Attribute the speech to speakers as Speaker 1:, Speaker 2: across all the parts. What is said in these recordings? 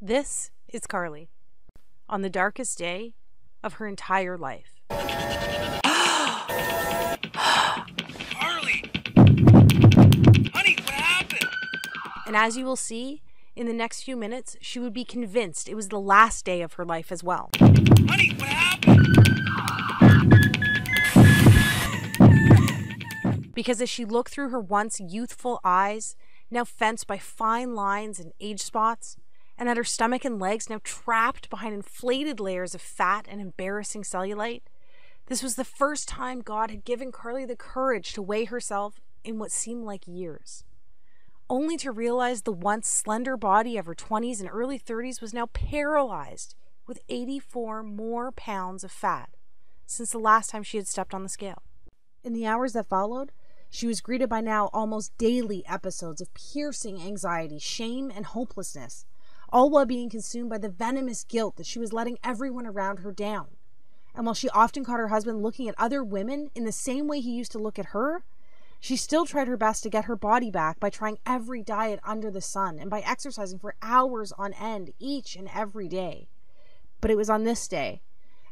Speaker 1: This is Carly on the darkest day of her entire life.
Speaker 2: Carly! Honey, what happened?
Speaker 1: And as you will see, in the next few minutes, she would be convinced it was the last day of her life as well.
Speaker 2: Honey, what happened?
Speaker 1: Because as she looked through her once youthful eyes, now fenced by fine lines and age spots, and at her stomach and legs now trapped behind inflated layers of fat and embarrassing cellulite, this was the first time God had given Carly the courage to weigh herself in what seemed like years, only to realize the once slender body of her 20s and early 30s was now paralyzed with 84 more pounds of fat since the last time she had stepped on the scale. In the hours that followed, she was greeted by now almost daily episodes of piercing anxiety, shame, and hopelessness, all while being consumed by the venomous guilt that she was letting everyone around her down. And while she often caught her husband looking at other women in the same way he used to look at her, she still tried her best to get her body back by trying every diet under the sun and by exercising for hours on end each and every day. But it was on this day,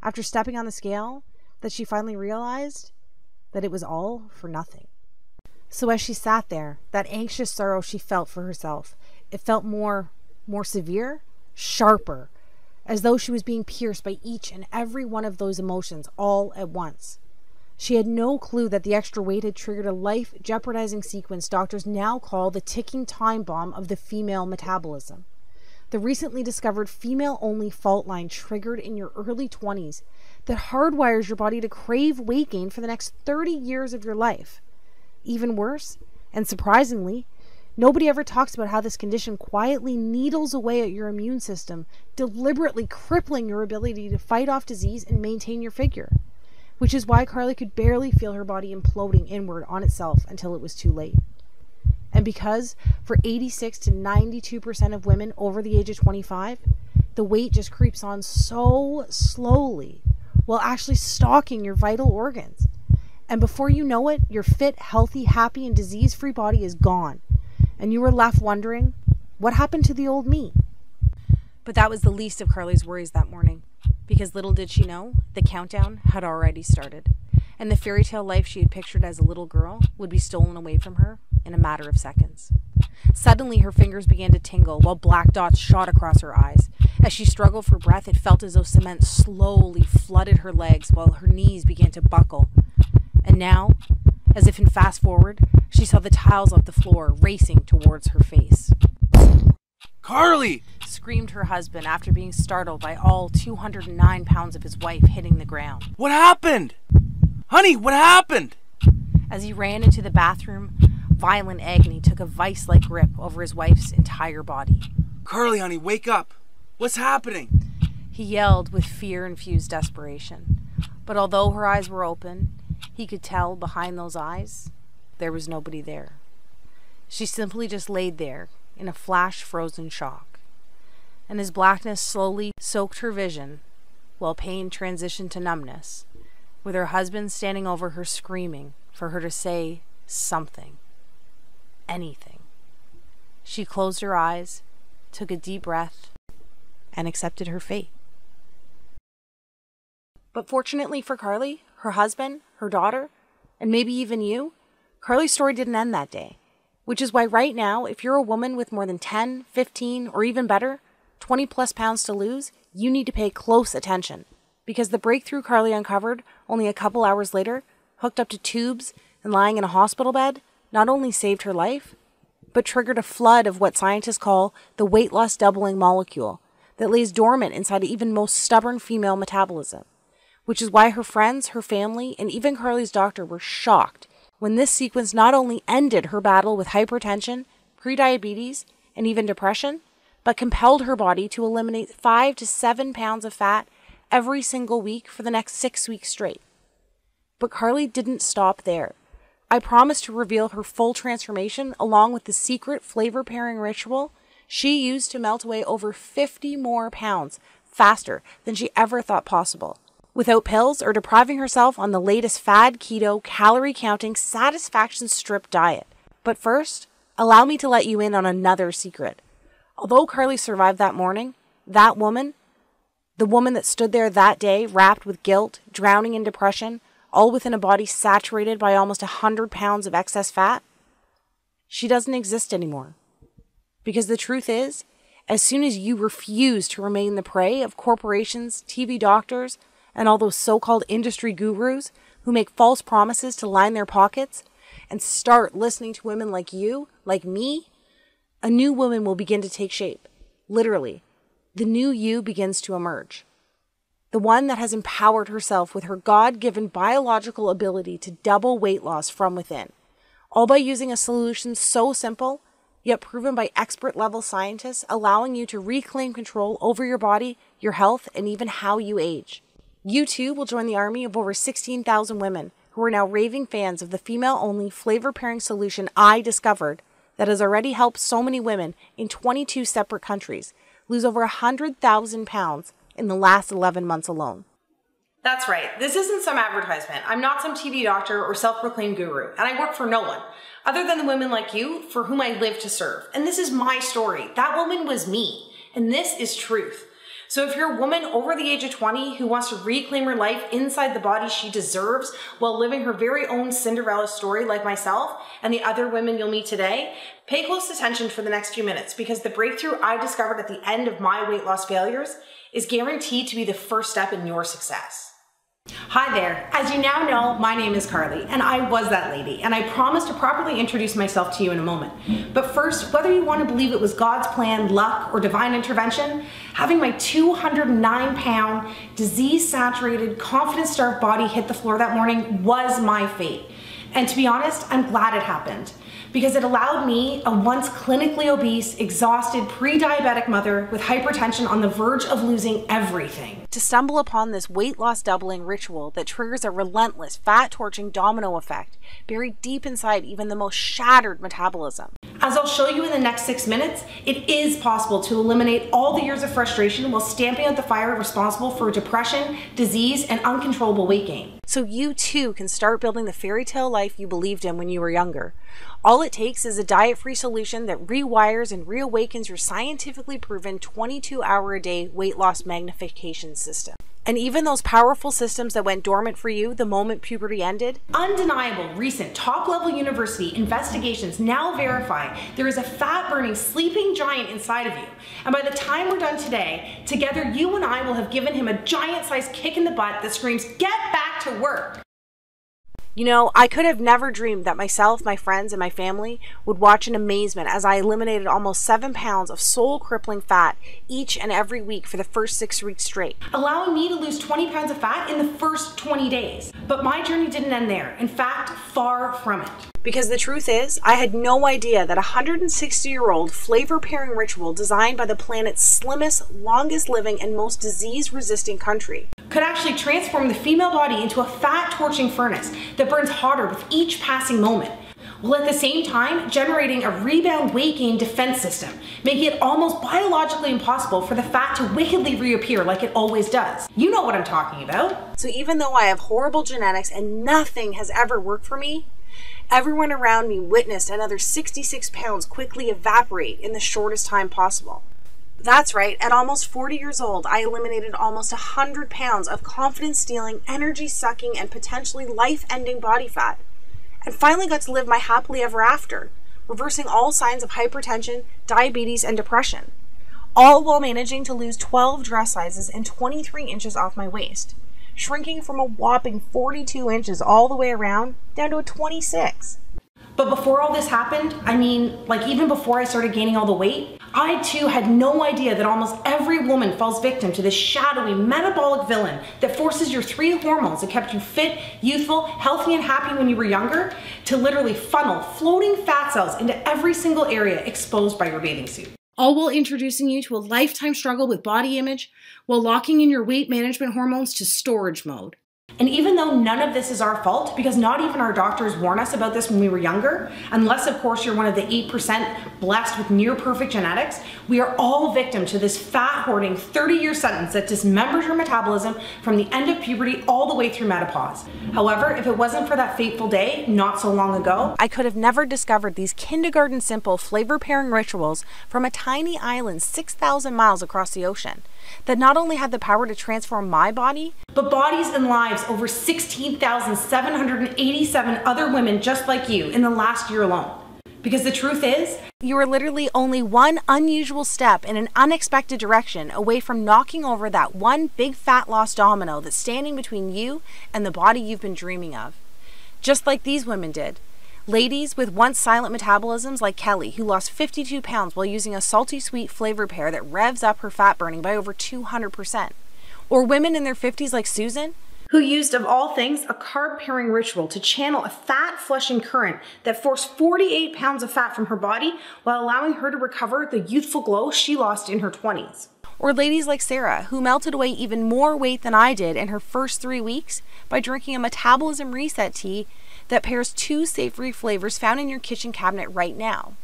Speaker 1: after stepping on the scale, that she finally realized that it was all for nothing. So as she sat there, that anxious sorrow she felt for herself, it felt more severe, sharper, as though she was being pierced by each and every one of those emotions all at once. She had no clue that the extra weight had triggered a life-jeopardizing sequence doctors now call the ticking time bomb of the female metabolism. The recently discovered female-only fault line triggered in your early 20s that hardwires your body to crave weight gain for the next 30 years of your life. Even worse, and surprisingly, nobody ever talks about how this condition quietly needles away at your immune system, deliberately crippling your ability to fight off disease and maintain your figure. Which is why Carly could barely feel her body imploding inward on itself until it was too late. And because for 86 to 92% of women over the age of 25, the weight just creeps on so slowly while actually stalking your vital organs. And before you know it, your fit, healthy, happy, and disease-free body is gone. And you were left wondering, what happened to the old me? But that was the least of Carly's worries that morning, because little did she know, the countdown had already started, and the fairy tale life she had pictured as a little girl would be stolen away from her in a matter of seconds. Suddenly, her fingers began to tingle while black dots shot across her eyes. As she struggled for breath, it felt as though cement slowly flooded her legs while her knees began to buckle. And now, as if in fast forward, she saw the tiles of the floor racing towards her face.
Speaker 2: Carly!
Speaker 1: Screamed her husband after being startled by all 209 pounds of his wife hitting the ground.
Speaker 2: What happened? Honey, what happened?
Speaker 1: As he ran into the bathroom, violent agony took a vice-like grip over his wife's entire body.
Speaker 2: Carly, honey, wake up. What's happening?
Speaker 1: He yelled with fear-infused desperation. But although her eyes were open, he could tell behind those eyes, there was nobody there. She simply just laid there in a flash-frozen shock. And as blackness slowly soaked her vision, while pain transitioned to numbness, with her husband standing over her screaming for her to say something, anything, she closed her eyes, took a deep breath, and accepted her fate. But fortunately for Carly, her husband, her daughter, and maybe even you, Carly's story didn't end that day. Which is why right now, if you're a woman with more than 10, 15, or even better, 20 plus pounds to lose, you need to pay close attention. Because the breakthrough Carly uncovered only a couple hours later, hooked up to tubes and lying in a hospital bed, not only saved her life, but triggered a flood of what scientists call the weight loss doubling molecule that lays dormant inside even most stubborn female metabolism. Which is why her friends, her family, and even Carly's doctor were shocked when this sequence not only ended her battle with hypertension, prediabetes, and even depression, but compelled her body to eliminate 5 to 7 pounds of fat every single week for the next 6 weeks straight. But Carly didn't stop there. I promised to reveal her full transformation along with the secret flavor pairing ritual she used to melt away over 50 more pounds faster than she ever thought possible, without pills or depriving herself on the latest fad keto, calorie-counting, satisfaction strip diet. But first, allow me to let you in on another secret. Although Carly survived that morning, that woman, the woman that stood there that day, wrapped with guilt, drowning in depression, all within a body saturated by almost 100 pounds of excess fat, she doesn't exist anymore. Because the truth is, as soon as you refuse to remain the prey of corporations, TV doctors, and all those so-called industry gurus who make false promises to line their pockets, and start listening to women like you, like me, a new woman will begin to take shape. Literally, the new you begins to emerge. The one that has empowered herself with her God-given biological ability to double weight loss from within, all by using a solution so simple, yet proven by expert-level scientists, allowing you to reclaim control over your body, your health, and even how you age. You too will join the army of over 16,000 women who are now raving fans of the female-only flavor-pairing solution I discovered that has already helped so many women in 22 separate countries lose over 100,000 pounds in the last 11 months alone.
Speaker 3: That's right. This isn't some advertisement. I'm not some TV doctor or self-proclaimed guru, and I work for no one other than the women like you for whom I live to serve. And this is my story. That woman was me, and this is truth. So if you're a woman over the age of 20 who wants to reclaim her life inside the body she deserves while living her very own Cinderella story like myself and the other women you'll meet today, pay close attention for the next few minutes, because the breakthrough I discovered at the end of my weight loss failures is guaranteed to be the first step in your success. Hi there. As you now know, my name is Carly, and I was that lady, and I promise to properly introduce myself to you in a moment. But first, whether you want to believe it was God's plan, luck, or divine intervention, having my 209-pound, disease-saturated, confidence-starved body hit the floor that morning was my fate. And to be honest, I'm glad it happened, because it allowed me, a once clinically obese, exhausted, pre-diabetic mother with hypertension on the verge of losing everything,
Speaker 1: to stumble upon this weight loss doubling ritual that triggers a relentless, fat-torching domino effect buried deep inside even the most shattered metabolism.
Speaker 3: As I'll show you in the next 6 minutes, it is possible to eliminate all the years of frustration while stamping out the fire responsible for depression, disease, and uncontrollable weight gain.
Speaker 1: So you too can start building the fairy tale life you believed in when you were younger. All it takes is a diet-free solution that rewires and reawakens your scientifically proven 22-hour-a-day weight loss magnification system. And even those powerful systems that went dormant for you the moment puberty ended?
Speaker 3: Undeniable recent top-level university investigations now verify there is a fat-burning sleeping giant inside of you. And by the time we're done today, together you and I will have given him a giant-sized kick in the butt that screams, "Get back to work!"
Speaker 1: You know, I could have never dreamed that myself, my friends, and my family would watch in amazement as I eliminated almost 7 pounds of soul-crippling fat each and every week for the first 6 weeks straight,
Speaker 3: allowing me to lose 20 pounds of fat in the first 20 days. But my journey didn't end there. In fact, far from it.
Speaker 1: Because the truth is, I had no idea that a 160-year-old flavor-pairing ritual designed by the planet's slimmest, longest-living, and most disease-resisting country
Speaker 3: could actually transform the female body into a fat-torching furnace that burns hotter with each passing moment, while at the same time generating a rebound weight gain defense system, making it almost biologically impossible for the fat to wickedly reappear like it always does. You know what I'm talking about.
Speaker 1: So even though I have horrible genetics and nothing has ever worked for me, everyone around me witnessed another 66 pounds quickly evaporate in the shortest time possible. That's right, at almost 40 years old, I eliminated almost 100 pounds of confidence-stealing, energy-sucking, and potentially life-ending body fat, and finally got to live my happily ever after, reversing all signs of hypertension, diabetes, and depression, all while managing to lose 12 dress sizes and 23 inches off my waist, shrinking from a whopping 42 inches all the way around down to a 26.
Speaker 3: But before all this happened, I mean, like even before I started gaining all the weight, I too had no idea that almost every woman falls victim to this shadowy metabolic villain that forces your 3 hormones that kept you fit, youthful, healthy, and happy when you were younger to literally funnel floating fat cells into every single area exposed by your bathing suit. All while introducing you to a lifetime struggle with body image while locking in your weight management hormones to storage mode. And even though none of this is our fault, because not even our doctors warn us about this when we were younger, unless of course you're one of the 8% blessed with near perfect genetics, we are all victim to this fat hoarding 30-year sentence that dismembers your metabolism from the end of puberty all the way through menopause. However, if it wasn't for that fateful day not so long ago,
Speaker 1: I could have never discovered these kindergarten simple flavor pairing rituals from a tiny island 6,000 miles across the ocean that not only had the power to transform my body,
Speaker 3: but bodies and lives over 16,787 other women just like you in the last year alone. Because the truth is,
Speaker 1: you are literally only one unusual step in an unexpected direction away from knocking over that one big fat loss domino that's standing between you and the body you've been dreaming of. Just like these women did. Ladies with once silent metabolisms like Kelly, who lost 52 pounds while using a salty sweet flavor pair that revs up her fat burning by over 200%. Or women in their 50s like Susan,
Speaker 3: who used, of all things, a carb pairing ritual to channel a fat flushing current that forced 48 pounds of fat from her body while allowing her to recover the youthful glow she lost in her 20s.
Speaker 1: Or ladies like Sarah, who melted away even more weight than I did in her first 3 weeks by drinking a metabolism reset tea that pairs 2 savory flavors found in your kitchen cabinet right now.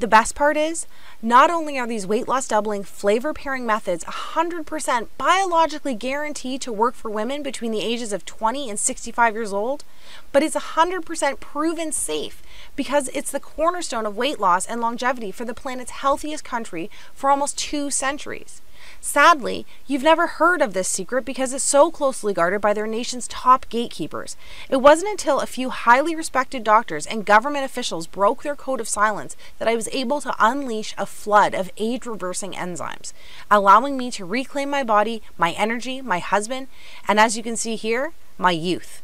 Speaker 1: The best part is, not only are these weight loss doubling flavor pairing methods 100% biologically guaranteed to work for women between the ages of 20 and 65 years old, but it's 100% proven safe because it's the cornerstone of weight loss and longevity for the planet's healthiest country for almost 2 centuries. Sadly, you've never heard of this secret because it's so closely guarded by their nation's top gatekeepers. It wasn't until a few highly respected doctors and government officials broke their code of silence that I was able to unleash a flood of age-reversing enzymes, allowing me to reclaim my body, my energy, my husband, and as you can see here, my youth.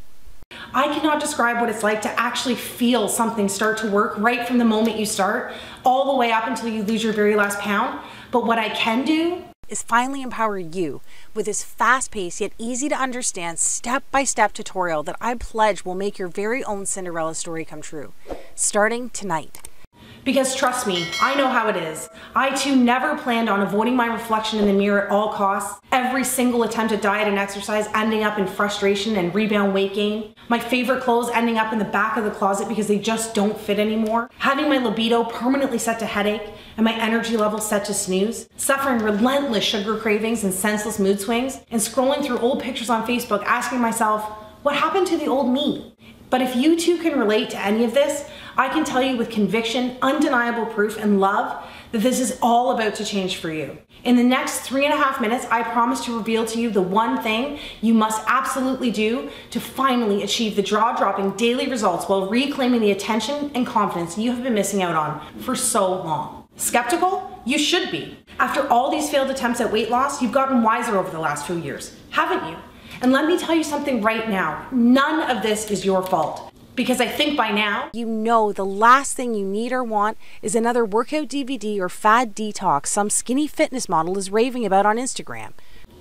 Speaker 3: I cannot describe what it's like to actually feel something start to work right from the moment you start, all the way up until you lose your very last pound. But what I can do
Speaker 1: is finally empower you with this fast-paced yet easy to understand step-by-step tutorial that I pledge will make your very own Cinderella story come true, starting tonight.
Speaker 3: Because trust me, I know how it is. I too never planned on avoiding my reflection in the mirror at all costs. Every single attempt at diet and exercise ending up in frustration and rebound weight gain. My favorite clothes ending up in the back of the closet because they just don't fit anymore. Having my libido permanently set to headache and my energy level set to snooze. Suffering relentless sugar cravings and senseless mood swings. And scrolling through old pictures on Facebook asking myself, what happened to the old me? But if you too can relate to any of this, I can tell you with conviction, undeniable proof, and love that this is all about to change for you. In the next 3.5 minutes, I promise to reveal to you the one thing you must absolutely do to finally achieve the jaw-dropping daily results while reclaiming the attention and confidence you have been missing out on for so long. Skeptical? You should be. After all these failed attempts at weight loss, you've gotten wiser over the last few years, haven't you? And let me tell you something right now, none of this is your fault. Because I think by now,
Speaker 1: you know the last thing you need or want is another workout DVD or fad detox some skinny fitness model is raving about on Instagram.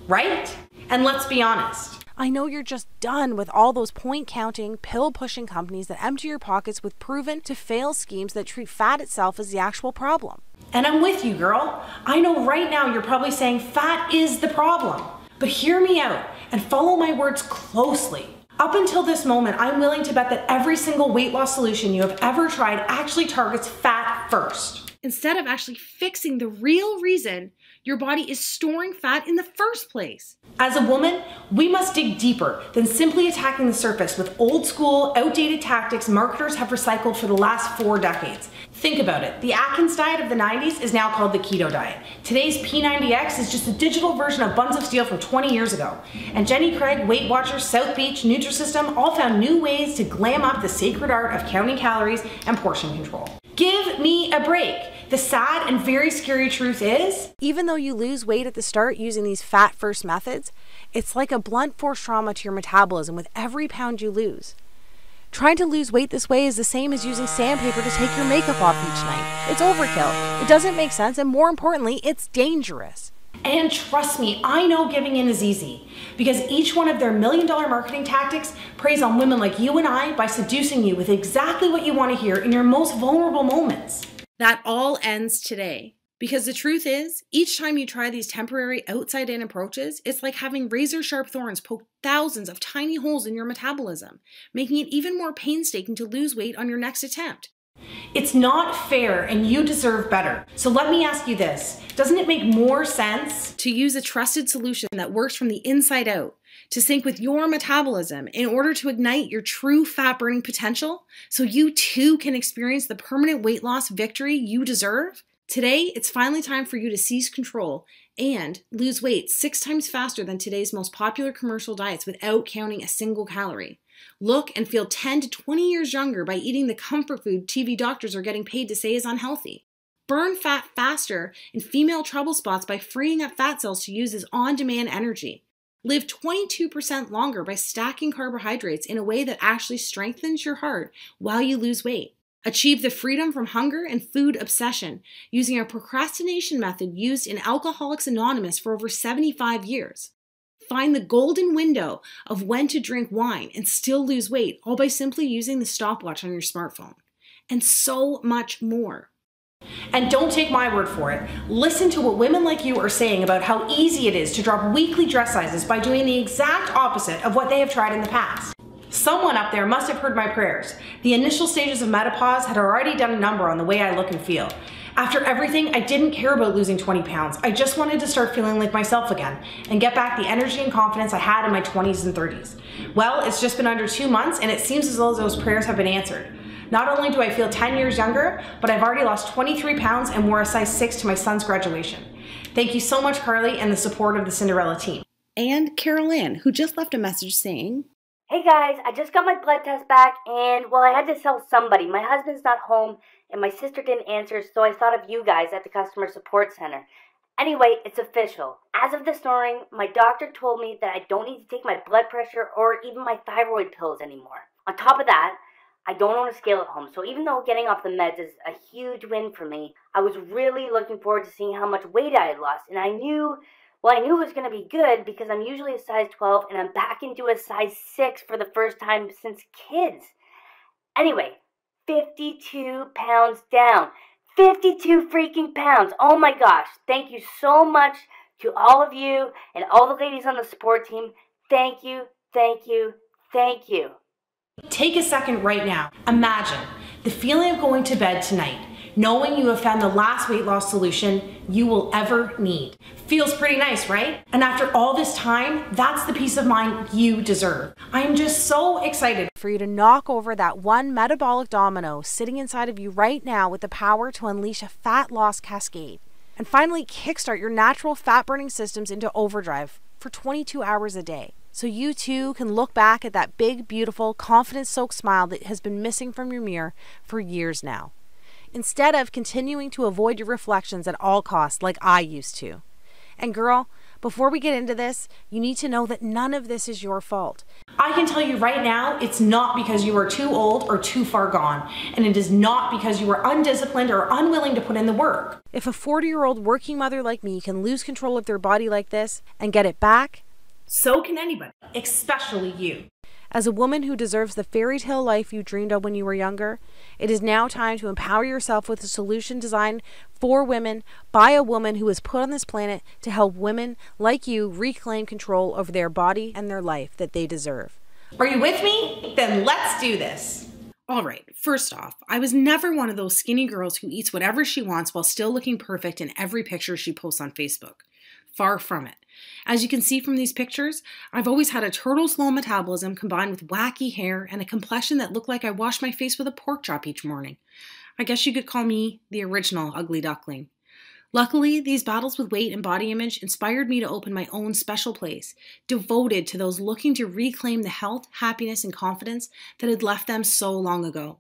Speaker 3: Right? And let's be honest.
Speaker 1: I know you're just done with all those point-counting, pill-pushing companies that empty your pockets with proven to fail schemes that treat fat itself as the actual problem.
Speaker 3: And I'm with you, girl. I know right now you're probably saying fat is the problem. But hear me out and follow my words closely. Up until this moment, I'm willing to bet that every single weight loss solution you have ever tried actually targets fat first, instead of actually fixing the real reason your body is storing fat in the first place. As a woman, we must dig deeper than simply attacking the surface with old school, outdated tactics marketers have recycled for the last 4 decades. Think about it. The Atkins diet of the 90s is now called the keto diet. Today's P90X is just a digital version of Buns of Steel from 20 years ago. And Jenny Craig, Weight Watchers, South Beach, Nutrisystem all found new ways to glam up the sacred art of counting calories and portion control. Give me a break. The sad and very scary truth is,
Speaker 1: even though you lose weight at the start using these fat-first methods, it's like a blunt force trauma to your metabolism with every pound you lose. Trying to lose weight this way is the same as using sandpaper to take your makeup off each night. It's overkill, it doesn't make sense, and more importantly, it's dangerous.
Speaker 3: And trust me, I know giving in is easy, because each one of their $1 million marketing tactics preys on women like you and I by seducing you with exactly what you want to hear in your most vulnerable moments. That all ends today. Because the truth is, each time you try these temporary outside-in approaches, it's like having razor-sharp thorns poke thousands of tiny holes in your metabolism, making it even more painstaking to lose weight on your next attempt. It's not fair and you deserve better. So let me ask you this. Doesn't it make more sense to use a trusted solution that works from the inside out, to sync with your metabolism in order to ignite your true fat burning potential so you too can experience the permanent weight loss victory you deserve? Today, it's finally time for you to seize control and lose weight 6 times faster than today's most popular commercial diets without counting a single calorie. Look and feel 10 to 20 years younger by eating the comfort food TV doctors are getting paid to say is unhealthy. Burn fat faster in female trouble spots by freeing up fat cells to use as on-demand energy. Live 22% longer by stacking carbohydrates in a way that actually strengthens your heart while you lose weight. Achieve the freedom from hunger and food obsession using a procrastination method used in Alcoholics Anonymous for over 75 years. Find the golden window of when to drink wine and still lose weight, all by simply using the stopwatch on your smartphone. And so much more. And don't take my word for it. Listen to what women like you are saying about how easy it is to drop weekly dress sizes by doing the exact opposite of what they have tried in the past. Someone up there must have heard my prayers. The initial stages of menopause had already done a number on the way I look and feel. After everything, I didn't care about losing 20 pounds. I just wanted to start feeling like myself again and get back the energy and confidence I had in my 20s and 30s. Well, it's just been under 2 months and it seems as though those prayers have been answered. Not only do I feel 10 years younger, but I've already lost 23 pounds and wore a size 6 to my son's graduation. Thank you so much, Carly, and the support of the Cinderella team. And Carol Ann, who just left a message saying,
Speaker 4: "Hey guys, I just got my blood test back and, well, I had to tell somebody. My husband's not home and my sister didn't answer, so I thought of you guys at the customer support center. Anyway, it's official. As of this morning, my doctor told me that I don't need to take my blood pressure or even my thyroid pills anymore. On top of that, I don't own a scale at home, so even though getting off the meds is a huge win for me, I was really looking forward to seeing how much weight I had lost, and I knew it was going to be good because I'm usually a size 12 and I'm back into a size 6 for the first time since kids. Anyway, 52 pounds down. 52 freaking pounds. Oh my gosh. Thank you so much to all of you and all the ladies on the support team. Thank you, thank you, thank you."
Speaker 3: Take a second right now. Imagine the feeling of going to bed tonight, knowing you have found the last weight loss solution you will ever need. Feels pretty nice, right? And after all this time, that's the peace of mind you deserve. I am just so excited
Speaker 1: for you to knock over that one metabolic domino sitting inside of you right now with the power to unleash a fat loss cascade. And finally kickstart your natural fat burning systems into overdrive for 22 hours a day. So you too can look back at that big, beautiful, confidence-soaked smile that has been missing from your mirror for years now, instead of continuing to avoid your reflections at all costs like I used to. And girl, before we get into this, you need to know that none of this is your fault.
Speaker 3: I can tell you right now, it's not because you are too old or too far gone, and it is not because you are undisciplined or unwilling to put in the work.
Speaker 1: If a 40-year-old working mother like me can lose control of their body like this and get it back,
Speaker 3: so can anybody, especially you.
Speaker 1: As a woman who deserves the fairy tale life you dreamed of when you were younger, it is now time to empower yourself with a solution designed for women by a woman who was put on this planet to help women like you reclaim control over their body and their life that they deserve.
Speaker 3: Are you with me? Then let's do this. All right, first off, I was never one of those skinny girls who eats whatever she wants while still looking perfect in every picture she posts on Facebook. Far from it. As you can see from these pictures, I've always had a turtle-slow metabolism combined with wacky hair and a complexion that looked like I washed my face with a pork chop each morning. I guess you could call me the original ugly duckling. Luckily, these battles with weight and body image inspired me to open my own special place, devoted to those looking to reclaim the health, happiness, and confidence that had left them so long ago.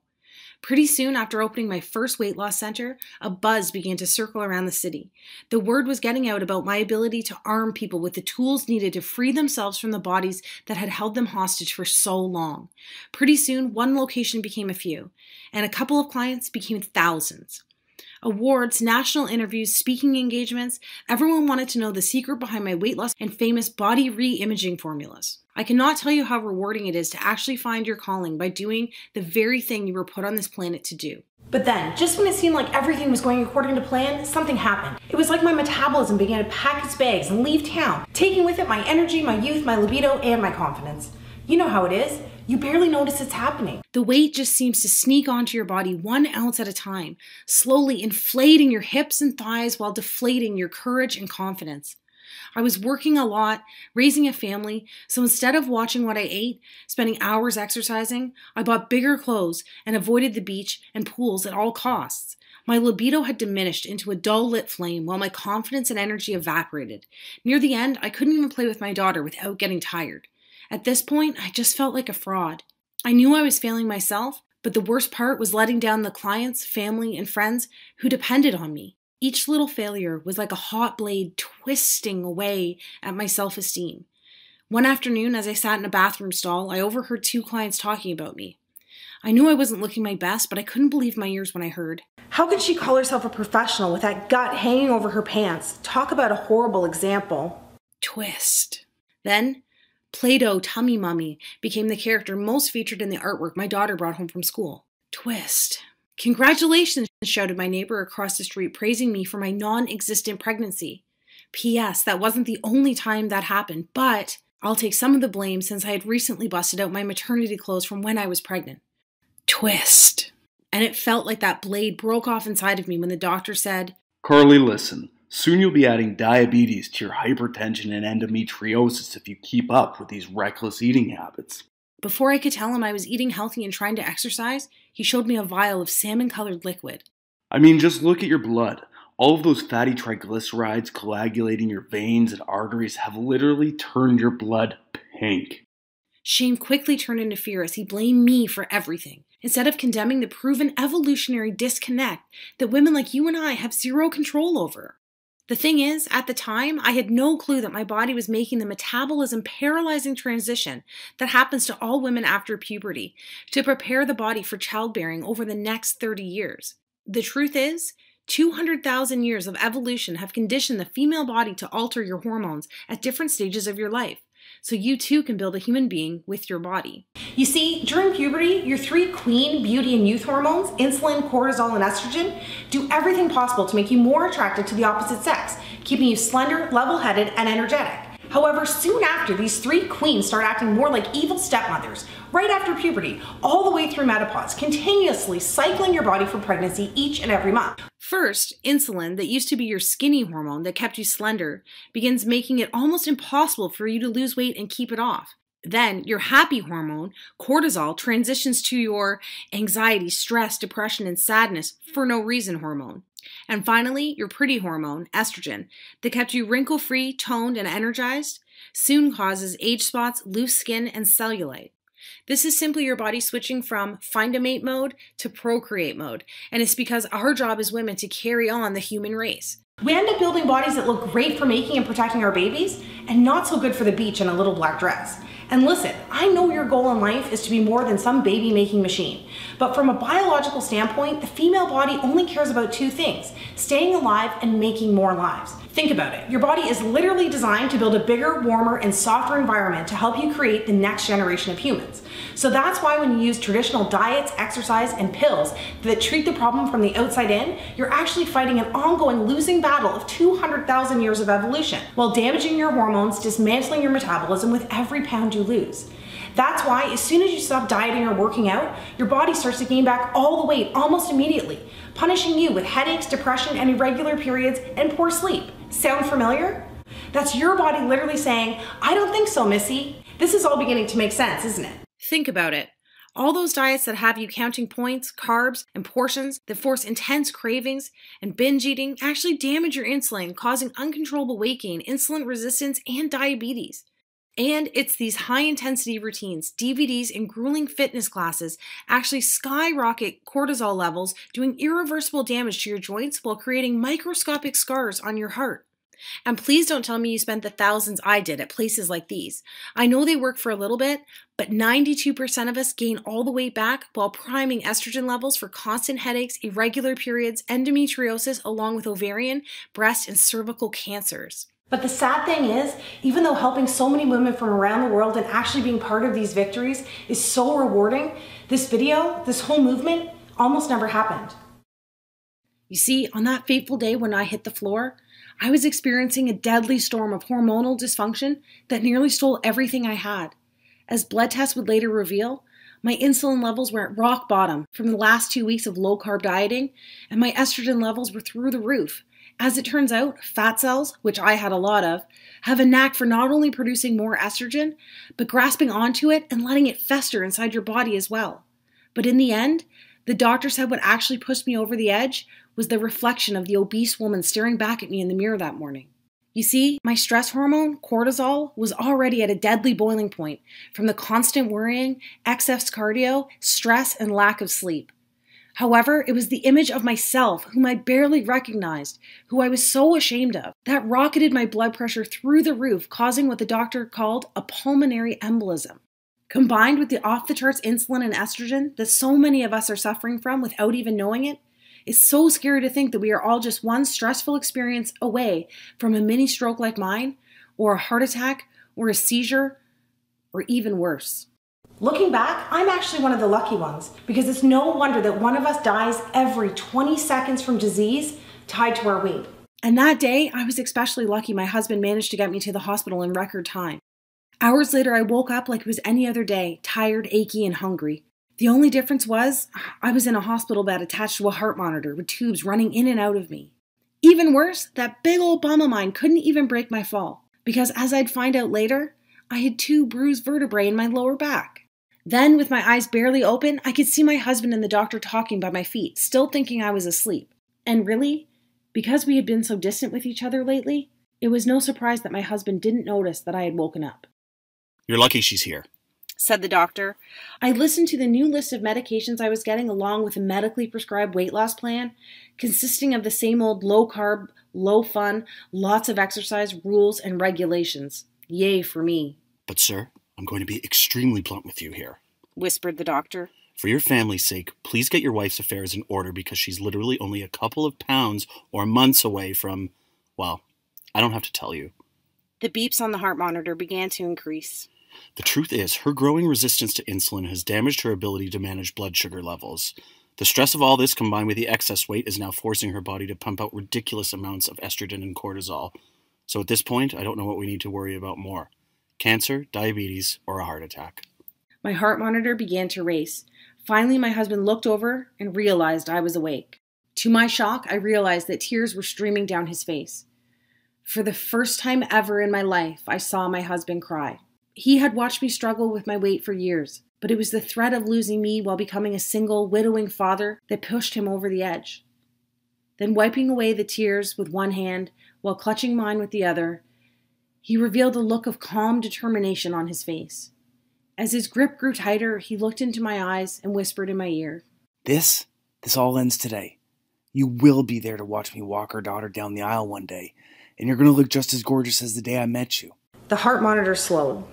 Speaker 3: Pretty soon after opening my first weight loss center, a buzz began to circle around the city. The word was getting out about my ability to arm people with the tools needed to free themselves from the bodies that had held them hostage for so long. Pretty soon, one location became a few, and a couple of clients became thousands. Awards, national interviews, speaking engagements, everyone wanted to know the secret behind my weight loss and famous body re-imaging formulas. I cannot tell you how rewarding it is to actually find your calling by doing the very thing you were put on this planet to do. But then, just when it seemed like everything was going according to plan, something happened. It was like my metabolism began to pack its bags and leave town, taking with it my energy, my youth, my libido, and my confidence. You know how it is. You barely notice it's happening. The weight just seems to sneak onto your body 1 ounce at a time, slowly inflating your hips and thighs while deflating your courage and confidence. I was working a lot, raising a family, so instead of watching what I ate, spending hours exercising, I bought bigger clothes and avoided the beach and pools at all costs. My libido had diminished into a dull-lit flame while my confidence and energy evaporated. Near the end, I couldn't even play with my daughter without getting tired. At this point, I just felt like a fraud. I knew I was failing myself, but the worst part was letting down the clients, family, and friends who depended on me. Each little failure was like a hot blade twisting away at my self-esteem. One afternoon, as I sat in a bathroom stall, I overheard 2 clients talking about me. I knew I wasn't looking my best, but I couldn't believe my ears when I heard.
Speaker 5: How could she call herself a professional with that gut hanging over her pants? Talk about a horrible example.
Speaker 3: Twist. Then, Play-Doh Tummy Mummy became the character most featured in the artwork my daughter brought home from school. Twist. Congratulations, shouted my neighbor across the street, praising me for my non-existent pregnancy. P.S. That wasn't the only time that happened, but I'll take some of the blame since I had recently busted out my maternity clothes from when I was pregnant. Twist. And it felt like that blade broke off inside of me when the doctor said,
Speaker 6: Carly, listen. Soon you'll be adding diabetes to your hypertension and endometriosis if you keep up with these reckless eating habits.
Speaker 3: Before I could tell him I was eating healthy and trying to exercise, he showed me a vial of salmon-colored liquid.
Speaker 6: I mean, just look at your blood. All of those fatty triglycerides coagulating your veins and arteries have literally turned your blood pink.
Speaker 3: Shame quickly turned into fear as he blamed me for everything, instead of condemning the proven evolutionary disconnect that women like you and I have zero control over. The thing is, at the time, I had no clue that my body was making the metabolism paralyzing transition that happens to all women after puberty to prepare the body for childbearing over the next 30 years. The truth is, 200,000 years of evolution have conditioned the female body to alter your hormones at different stages of your life, so you too can build a human being with your body.
Speaker 5: You see, during puberty, your 3 queen beauty and youth hormones, insulin, cortisol, and estrogen, do everything possible to make you more attracted to the opposite sex, keeping you slender, level-headed, and energetic. However, soon after, these 3 queens start acting more like evil stepmothers, right after puberty, all the way through menopause, continuously cycling your body for pregnancy each and every month.
Speaker 3: First, insulin, that used to be your skinny hormone that kept you slender, begins making it almost impossible for you to lose weight and keep it off. Then, your happy hormone, cortisol, transitions to your anxiety, stress, depression, and sadness for no reason hormone. And finally, your pretty hormone, estrogen, that kept you wrinkle-free, toned, and energized, soon causes age spots, loose skin, and cellulite. This is simply your body switching from find a mate mode to procreate mode, and it's because our job as women to carry on the human race.
Speaker 5: We end up building bodies that look great for making and protecting our babies, and not so good for the beach in a little black dress. And listen, I know your goal in life is to be more than some baby-making machine, but from a biological standpoint, the female body only cares about 2 things: staying alive and making more lives. Think about it. Your body is literally designed to build a bigger, warmer, and softer environment to help you create the next generation of humans. So that's why when you use traditional diets, exercise, and pills that treat the problem from the outside in, you're actually fighting an ongoing losing battle of 200,000 years of evolution, while damaging your hormones, dismantling your metabolism with every pound you lose. That's why as soon as you stop dieting or working out, your body starts to gain back all the weight almost immediately, punishing you with headaches, depression, and irregular periods and poor sleep. Sound familiar? That's your body literally saying, I don't think so, Missy. This is all beginning to make sense, isn't it?
Speaker 3: Think about it. All those diets that have you counting points, carbs, and portions that force intense cravings and binge eating actually damage your insulin, causing uncontrollable weight gain, insulin resistance, and diabetes. And it's these high-intensity routines, DVDs, and grueling fitness classes actually skyrocket cortisol levels, doing irreversible damage to your joints while creating microscopic scars on your heart. And please don't tell me you spent the thousands I did at places like these. I know they work for a little bit, but 92% of us gain all the weight back while priming estrogen levels for constant headaches, irregular periods, endometriosis, along with ovarian, breast, and cervical cancers.
Speaker 5: But the sad thing is, even though helping so many women from around the world and actually being part of these victories is so rewarding, this video, this whole movement, almost never happened. You see, on that fateful day when I hit the floor, I was experiencing a deadly storm of hormonal dysfunction that nearly stole everything I had. As blood tests would later reveal, my insulin levels were at rock bottom from the last 2 weeks of low-carb dieting, and my estrogen levels were through the roof. As it turns out, fat cells, which I had a lot of, have a knack for not only producing more estrogen, but grasping onto it and letting it fester inside your body as well. But in the end, the doctor said what actually pushed me over the edge was the reflection of the obese woman staring back at me in the mirror that morning. You see, my stress hormone, cortisol, was already at a deadly boiling point from the constant worrying, excess cardio, stress, and lack of sleep. However, it was the image of myself, whom I barely recognized, who I was so ashamed of, that rocketed my blood pressure through the roof, causing what the doctor called a pulmonary embolism. Combined with the off-the-charts insulin and estrogen that so many of us are suffering from without even knowing it, it's so scary to think that we are all just one stressful experience away from a mini stroke like mine, or a heart attack, or a seizure, or even worse. Looking back, I'm actually one of the lucky ones, because it's no wonder that one of us dies every 20 seconds from disease tied to our weight. And that day, I was especially lucky my husband managed to get me to the hospital in record time. Hours later, I woke up like it was any other day, tired, achy, and hungry. The only difference was, I was in a hospital bed attached to a heart monitor with tubes running in and out of me. Even worse, that big old bum of mine couldn't even break my fall, because as I'd find out later, I had 2 bruised vertebrae in my lower back. Then, with my eyes barely open, I could see my husband and the doctor talking by my feet, still thinking I was asleep. And really, because we had been so distant with each other lately, it was no surprise that my husband didn't notice that I had woken up.
Speaker 7: "You're lucky she's here,"
Speaker 5: said the doctor. I listened to the new list of medications I was getting along with a medically prescribed weight loss plan, consisting of the same old low-carb, low-fun, lots of exercise, rules, and regulations. Yay for me.
Speaker 7: "But sir, I'm going to be extremely blunt with you here,"
Speaker 5: whispered the doctor.
Speaker 7: "For your family's sake, please get your wife's affairs in order because she's literally only a couple of pounds or months away from, well, I don't have to tell you."
Speaker 5: The beeps on the heart monitor began to increase.
Speaker 7: "The truth is, her growing resistance to insulin has damaged her ability to manage blood sugar levels. The stress of all this combined with the excess weight is now forcing her body to pump out ridiculous amounts of estrogen and cortisol. So at this point, I don't know what we need to worry about more. Cancer, diabetes, or a heart attack."
Speaker 5: My heart monitor began to race. Finally, my husband looked over and realized I was awake. To my shock, I realized that tears were streaming down his face. For the first time ever in my life, I saw my husband cry. He had watched me struggle with my weight for years, but it was the threat of losing me while becoming a single, widowing father that pushed him over the edge. Then, wiping away the tears with one hand while clutching mine with the other, he revealed a look of calm determination on his face. As his grip grew tighter, he looked into my eyes and whispered in my ear,
Speaker 2: This all ends today. You will be there to watch me walk our daughter down the aisle one day, and you're going to look just as gorgeous as the day I met you.
Speaker 5: The heart monitor slowed.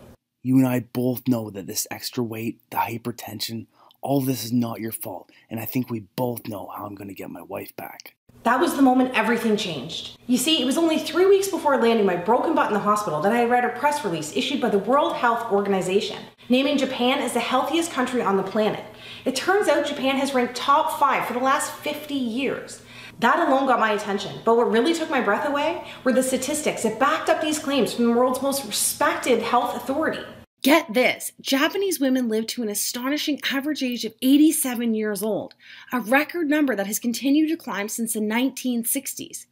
Speaker 2: You and I both know that this extra weight, the hypertension, all of this is not your fault, and I think we both know how I'm going to get my wife back.
Speaker 5: That was the moment everything changed. You see, it was only 3 weeks before landing my broken butt in the hospital that I read a press release issued by the World Health Organization, naming Japan as the healthiest country on the planet. It turns out Japan has ranked top 5 for the last 50 years. That alone got my attention, but what really took my breath away were the statistics that backed up these claims from the world's most respected health authority. Get this, Japanese women live to an astonishing average age of 87 years old, a record number that has continued to climb since the 1960s.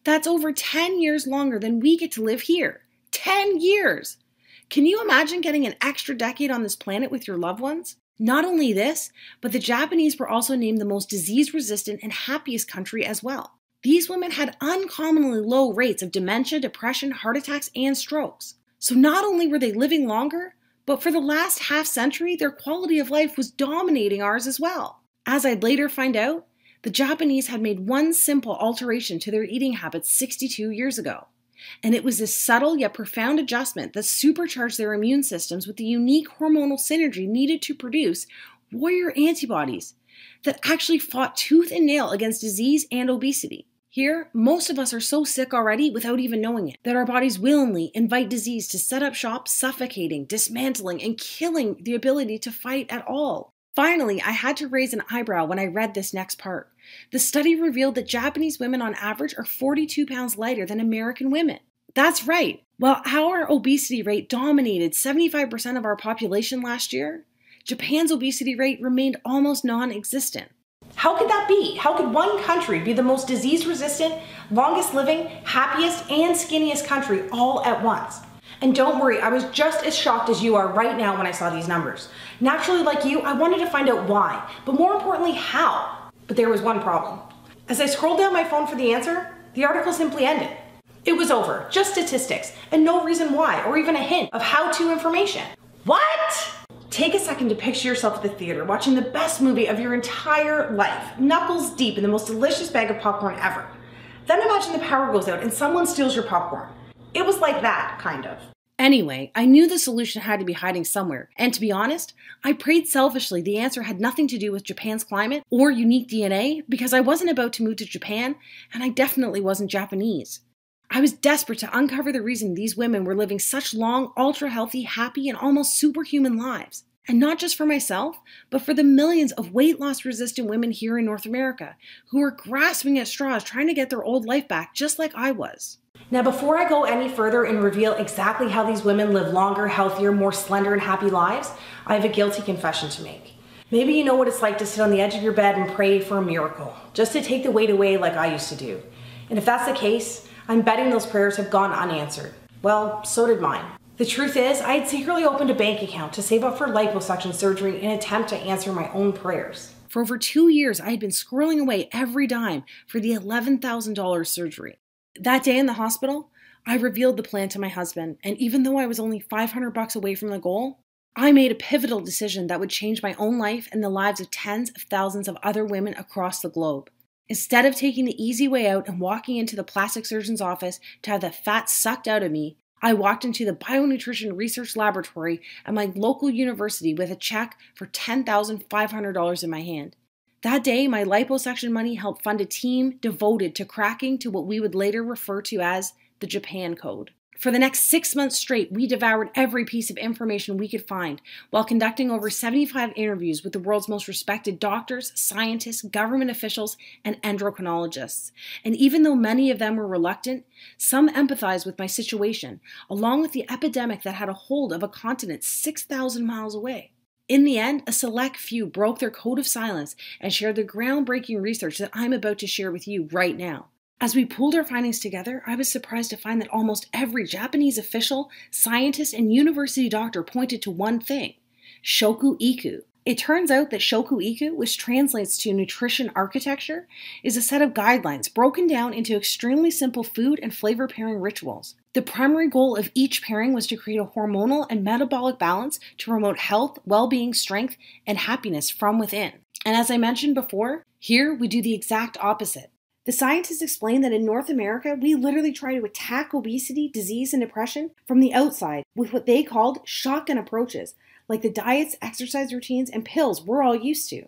Speaker 5: That's over 10 years longer than we get to live here. 10 years! Can you imagine getting an extra decade on this planet with your loved ones? Not only this, but the Japanese were also named the most disease-resistant and happiest country as well. These women had uncommonly low rates of dementia, depression, heart attacks, and strokes. So not only were they living longer, but for the last half century, their quality of life was dominating ours as well. As I'd later find out, the Japanese had made one simple alteration to their eating habits 62 years ago. And it was this subtle yet profound adjustment that supercharged their immune systems with the unique hormonal synergy needed to produce warrior antibodies that actually fought tooth and nail against disease and obesity. Here, most of us are so sick already without even knowing it, that our bodies willingly invite disease to set up shop, suffocating, dismantling, and killing the ability to fight at all.
Speaker 1: Finally, I had to raise an eyebrow when I read this next part. The study revealed that Japanese women on average are 42 pounds lighter than American women. That's right. While our obesity rate dominated 75% of our population last year, Japan's obesity rate remained almost non-existent.
Speaker 5: How could that be? How could one country be the most disease-resistant, longest living, happiest, and skinniest country all at once? And don't worry, I was just as shocked as you are right now when I saw these numbers. Naturally, like you, I wanted to find out why, but more importantly, how. But there was one problem. As I scrolled down my phone for the answer, the article simply ended. It was over, just statistics, and no reason why, or even a hint of how-to information. What? Take a second to picture yourself at the theater watching the best movie of your entire life, knuckles deep in the most delicious bag of popcorn ever. Then imagine the power goes out and someone steals your popcorn. It was like that, kind of.
Speaker 1: Anyway, I knew the solution had to be hiding somewhere, and to be honest, I prayed selfishly the answer had nothing to do with Japan's climate or unique DNA because I wasn't about to move to Japan, and I definitely wasn't Japanese. I was desperate to uncover the reason these women were living such long, ultra-healthy, happy, and almost superhuman lives. And not just for myself, but for the millions of weight loss resistant women here in North America who are grasping at straws trying to get their old life back just like I was.
Speaker 5: Now, before I go any further and reveal exactly how these women live longer, healthier, more slender, and happy lives, I have a guilty confession to make. Maybe you know what it's like to sit on the edge of your bed and pray for a miracle, just to take the weight away like I used to do. And if that's the case, I'm betting those prayers have gone unanswered. Well, so did mine. The truth is, I had secretly opened a bank account to save up for liposuction surgery in an attempt to answer my own prayers.
Speaker 1: For over 2 years, I had been squirreling away every dime for the $11,000 surgery. That day in the hospital, I revealed the plan to my husband, and even though I was only $500 away from the goal, I made a pivotal decision that would change my own life and the lives of tens of thousands of other women across the globe. Instead of taking the easy way out and walking into the plastic surgeon's office to have the fat sucked out of me, I walked into the Bionutrition Research Laboratory at my local university with a check for $10,500 in my hand. That day, my liposuction money helped fund a team devoted to cracking to what we would later refer to as the Japan Code. For the next 6 months straight, we devoured every piece of information we could find while conducting over 75 interviews with the world's most respected doctors, scientists, government officials, and endocrinologists. And even though many of them were reluctant, some empathized with my situation, along with the epidemic that had a hold of a continent 6,000 miles away. In the end, a select few broke their code of silence and shared the groundbreaking research that I'm about to share with you right now. As we pooled our findings together, I was surprised to find that almost every Japanese official, scientist, and university doctor pointed to one thing: Shoku Iku. It turns out that Shoku Iku, which translates to nutrition architecture, is a set of guidelines broken down into extremely simple food and flavor pairing rituals. The primary goal of each pairing was to create a hormonal and metabolic balance to promote health, well-being, strength, and happiness from within. And as I mentioned before, here we do the exact opposite. The scientists explain that in North America, we literally try to attack obesity, disease, and depression from the outside with what they called shotgun approaches, like the diets, exercise routines, and pills we're all used to.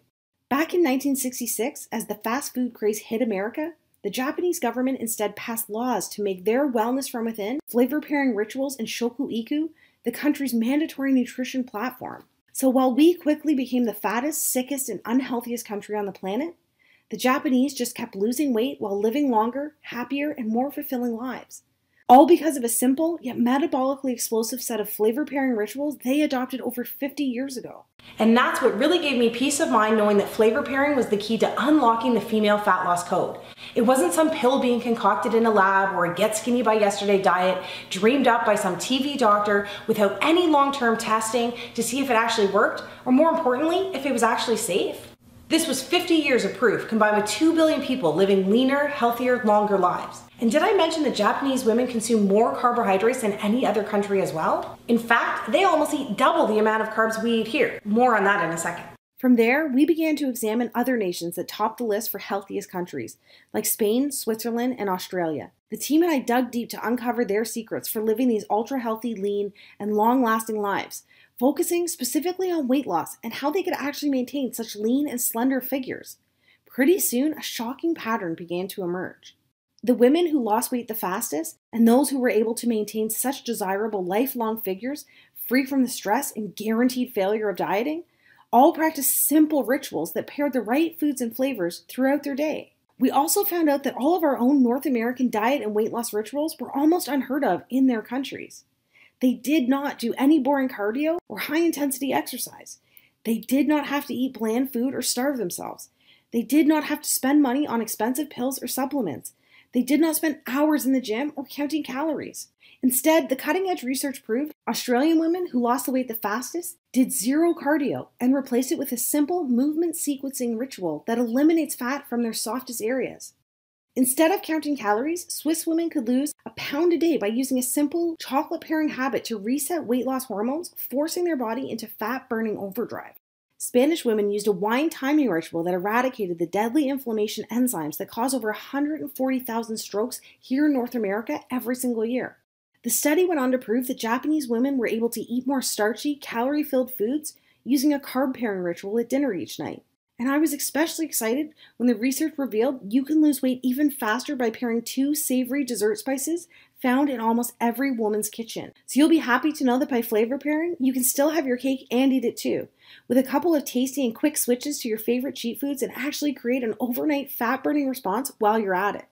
Speaker 1: Back in 1966, as the fast food craze hit America, the Japanese government instead passed laws to make their wellness from within, flavor pairing rituals, and Shoku Iku the country's mandatory nutrition platform. So while we quickly became the fattest, sickest, and unhealthiest country on the planet, the Japanese just kept losing weight while living longer, happier, and more fulfilling lives. All because of a simple, yet metabolically explosive set of flavor pairing rituals they adopted over 50 years ago.
Speaker 5: And that's what really gave me peace of mind, knowing that flavor pairing was the key to unlocking the female fat loss code. It wasn't some pill being concocted in a lab or a get skinny by yesterday diet dreamed up by some TV doctor without any long-term testing to see if it actually worked, or more importantly, if it was actually safe. This was 50 years of proof combined with 2 billion people living leaner, healthier, longer lives. And did I mention that Japanese women consume more carbohydrates than any other country as well? In fact, they almost eat double the amount of carbs we eat here. More on that in a second.
Speaker 1: From there, we began to examine other nations that topped the list for healthiest countries, like Spain, Switzerland, and Australia. The team and I dug deep to uncover their secrets for living these ultra-healthy, lean, and long-lasting lives, focusing specifically on weight loss and how they could actually maintain such lean and slender figures. Pretty soon, a shocking pattern began to emerge. The women who lost weight the fastest, and those who were able to maintain such desirable lifelong figures, free from the stress and guaranteed failure of dieting,
Speaker 8: all practiced simple rituals that paired the right foods and flavors throughout their day. We also found out that all of our own North American diet and weight loss rituals were almost unheard of in their countries. They did not do any boring cardio or high-intensity exercise. They did not have to eat bland food or starve themselves. They did not have to spend money on expensive pills or supplements. They did not spend hours in the gym or counting calories. Instead, the cutting-edge research proved Australian women who lost the weight the fastest did zero cardio and replaced it with a simple movement sequencing ritual that eliminates fat from their softest areas. Instead of counting calories, Swiss women could lose a pound a day by using a simple chocolate pairing habit to reset weight loss hormones, forcing their body into fat-burning overdrive. Spanish women used a wine timing ritual that eradicated the deadly inflammation enzymes that cause over 140,000 strokes here in North America every single year. The study went on to prove that Japanese women were able to eat more starchy, calorie-filled foods using a carb pairing ritual at dinner each night. And I was especially excited when the research revealed you can lose weight even faster by pairing 2 savory dessert spices found in almost every woman's kitchen. So you'll be happy to know that by flavor pairing, you can still have your cake and eat it too, with a couple of tasty and quick switches to your favorite cheat foods and actually create an overnight fat-burning response while you're at it.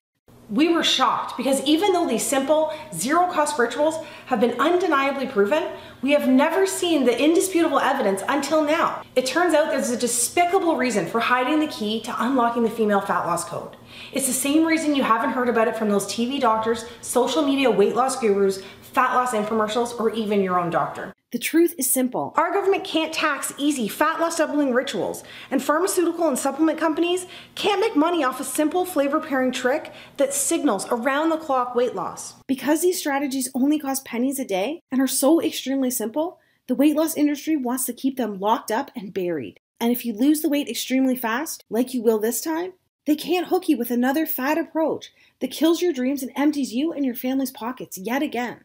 Speaker 5: We were shocked because even though these simple, zero-cost rituals have been undeniably proven, we have never seen the indisputable evidence until now. It turns out there's a despicable reason for hiding the key to unlocking the female fat loss code. It's the same reason you haven't heard about it from those TV doctors, social media weight loss gurus, fat loss infomercials, or even your own doctor.
Speaker 8: The truth is simple.
Speaker 5: Our government can't tax easy fat loss doubling rituals, and pharmaceutical and supplement companies can't make money off a simple flavor pairing trick that signals around-the-clock weight loss.
Speaker 8: Because these strategies only cost pennies a day and are so extremely simple, the weight loss industry wants to keep them locked up and buried. And if you lose the weight extremely fast, like you will this time, they can't hook you with another fad approach that kills your dreams and empties you and your family's pockets yet again.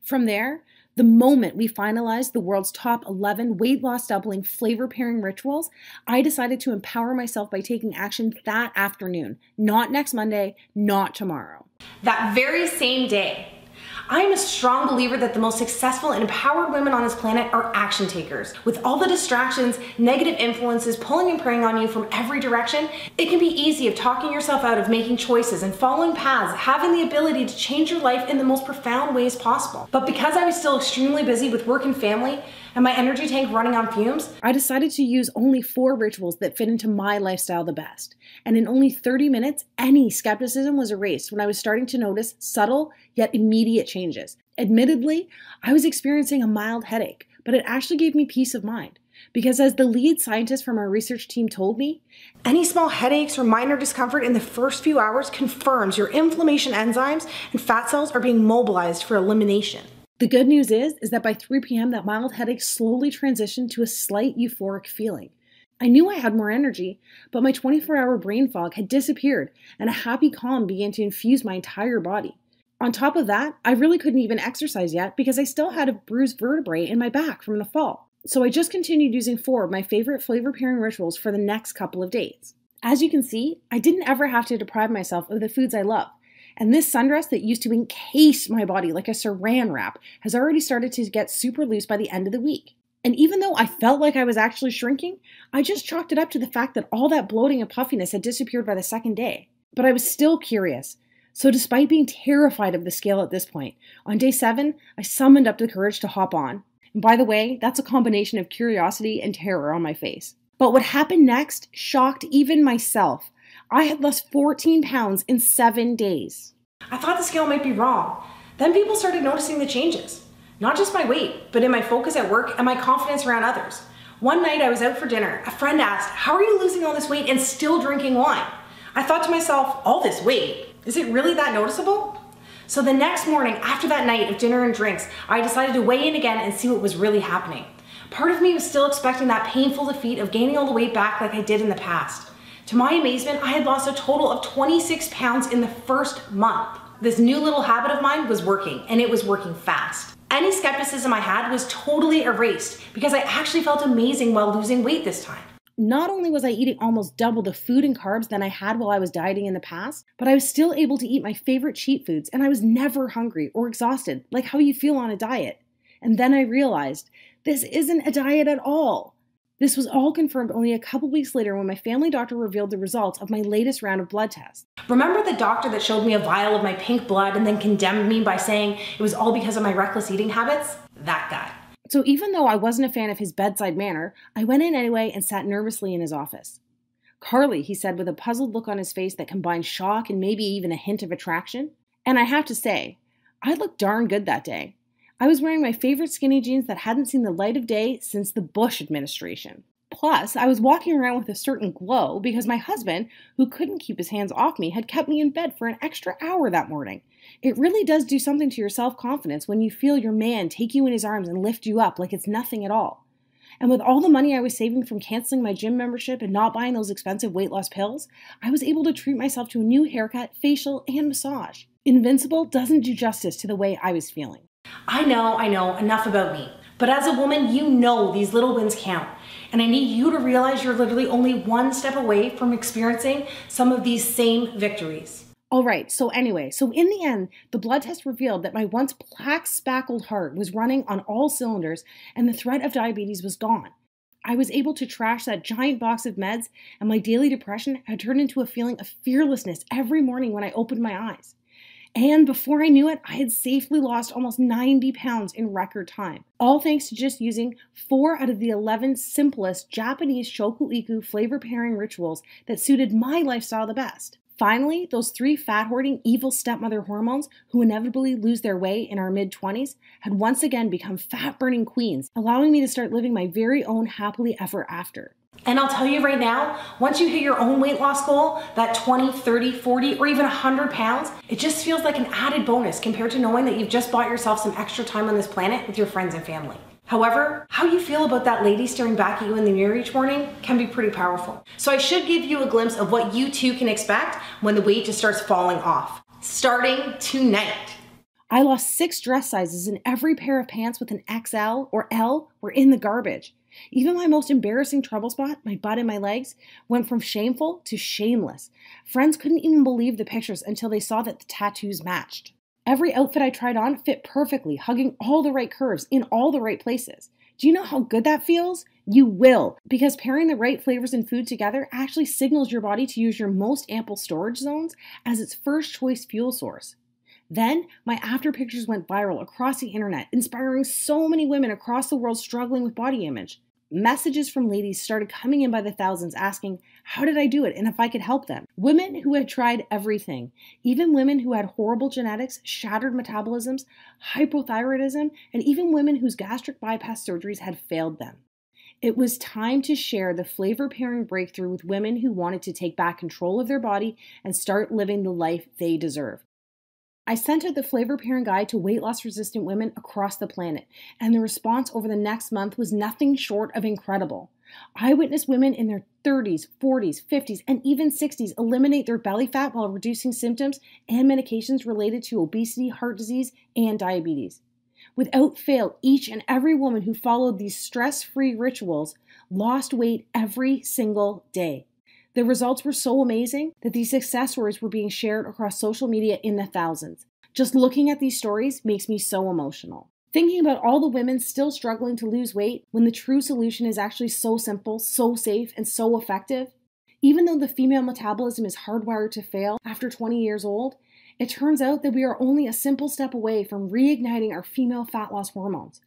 Speaker 8: From there, the moment we finalized the world's top 11 weight loss doubling flavor pairing rituals, I decided to empower myself by taking action that afternoon, not next Monday, not tomorrow.
Speaker 5: That very same day. I am a strong believer that the most successful and empowered women on this planet are action takers. With all the distractions, negative influences pulling and preying on you from every direction, it can be easy of talking yourself out of making choices and following paths, having the ability to change your life in the most profound ways possible. But because I was still extremely busy with work and family, and my energy tank running on fumes,
Speaker 8: I decided to use only 4 rituals that fit into my lifestyle the best. And in only 30 minutes, any skepticism was erased when I was starting to notice subtle yet immediate changes. Admittedly, I was experiencing a mild headache, but it actually gave me peace of mind. Because as the lead scientist from our research team told me,
Speaker 5: any small headaches or minor discomfort in the first few hours confirms your inflammation enzymes and fat cells are being mobilized for elimination.
Speaker 8: The good news is that by 3 p.m. that mild headache slowly transitioned to a slight euphoric feeling. I knew I had more energy, but my 24-hour brain fog had disappeared and a happy calm began to infuse my entire body. On top of that, I really couldn't even exercise yet because I still had a bruised vertebrae in my back from the fall. So I just continued using 4 of my favorite flavor pairing rituals for the next couple of days. As you can see, I didn't ever have to deprive myself of the foods I love. And this sundress that used to encase my body like a saran wrap has already started to get super loose by the end of the week. And even though I felt like I was actually shrinking, I just chalked it up to the fact that all that bloating and puffiness had disappeared by the second day. But I was still curious. So despite being terrified of the scale at this point, on day 7, I summoned up the courage to hop on. And by the way, that's a combination of curiosity and terror on my face. But what happened next shocked even myself. I had lost 14 pounds in 7 days.
Speaker 5: I thought the scale might be wrong. Then people started noticing the changes. Not just my weight, but in my focus at work and my confidence around others. One night I was out for dinner. A friend asked, "How are you losing all this weight and still drinking wine?" I thought to myself, all this weight? Is it really that noticeable? So the next morning, after that night of dinner and drinks, I decided to weigh in again and see what was really happening. Part of me was still expecting that painful defeat of gaining all the weight back like I did in the past. To my amazement, I had lost a total of 26 pounds in the first month. This new little habit of mine was working, and it was working fast. Any skepticism I had was totally erased because I actually felt amazing while losing weight this time.
Speaker 8: Not only was I eating almost double the food and carbs than I had while I was dieting in the past, but I was still able to eat my favorite cheat foods, and I was never hungry or exhausted, like how you feel on a diet. And then I realized, this isn't a diet at all. This was all confirmed only a couple weeks later when my family doctor revealed the results of my latest round of blood tests.
Speaker 5: Remember the doctor that showed me a vial of my pink blood and then condemned me by saying it was all because of my reckless eating habits? That guy.
Speaker 8: So even though I wasn't a fan of his bedside manner, I went in anyway and sat nervously in his office. "Carly," he said with a puzzled look on his face that combined shock and maybe even a hint of attraction. And I have to say, I looked darn good that day. I was wearing my favorite skinny jeans that hadn't seen the light of day since the Bush administration. Plus, I was walking around with a certain glow because my husband, who couldn't keep his hands off me, had kept me in bed for an extra hour that morning. It really does do something to your self-confidence when you feel your man take you in his arms and lift you up like it's nothing at all. And with all the money I was saving from canceling my gym membership and not buying those expensive weight loss pills, I was able to treat myself to a new haircut, facial, and massage. Invincible doesn't do justice to the way I was feeling.
Speaker 5: I know, enough about me. But as a woman, you know these little wins count. And I need you to realize you're literally only one step away from experiencing some of these same victories.
Speaker 8: All right, so in the end, the blood test revealed that my once plaque-spackled heart was running on all cylinders and the threat of diabetes was gone. I was able to trash that giant box of meds, and my daily depression had turned into a feeling of fearlessness every morning when I opened my eyes. And before I knew it, I had safely lost almost 90 pounds in record time, all thanks to just using 4 out of the 11 simplest Japanese shoku-iku flavor pairing rituals that suited my lifestyle the best. Finally, those 3 fat-hoarding evil stepmother hormones who inevitably lose their way in our mid-20s had once again become fat-burning queens, allowing me to start living my very own happily ever after.
Speaker 5: And I'll tell you right now, once you hit your own weight loss goal, that 20, 30, 40, or even 100 pounds, it just feels like an added bonus compared to knowing that you've just bought yourself some extra time on this planet with your friends and family. However, how you feel about that lady staring back at you in the mirror each morning can be pretty powerful. So I should give you a glimpse of what you too can expect when the weight just starts falling off. Starting tonight.
Speaker 8: I lost 6 dress sizes and every pair of pants with an XL or L were in the garbage. Even my most embarrassing trouble spot, my butt and my legs, went from shameful to shameless. Friends couldn't even believe the pictures until they saw that the tattoos matched. Every outfit I tried on fit perfectly, hugging all the right curves in all the right places. Do you know how good that feels? You will, because pairing the right flavors and food together actually signals your body to use your most ample storage zones as its first choice fuel source. Then, my after pictures went viral across the internet, inspiring so many women across the world struggling with body image. Messages from ladies started coming in by the thousands asking, how did I do it and if I could help them? Women who had tried everything, even women who had horrible genetics, shattered metabolisms, hypothyroidism, and even women whose gastric bypass surgeries had failed them. It was time to share the flavor pairing breakthrough with women who wanted to take back control of their body and start living the life they deserve. I sent out the flavor pairing guide to weight loss resistant women across the planet, and the response over the next month was nothing short of incredible. I witnessed women in their 30s, 40s, 50s, and even 60s eliminate their belly fat while reducing symptoms and medications related to obesity, heart disease, and diabetes. Without fail, each and every woman who followed these stress-free rituals lost weight every single day. The results were so amazing that these success stories were being shared across social media in the thousands. Just looking at these stories makes me so emotional. Thinking about all the women still struggling to lose weight when the true solution is actually so simple, so safe, and so effective. Even though the female metabolism is hardwired to fail after 20 years old, it turns out that we are only a simple step away from reigniting our female fat loss hormones.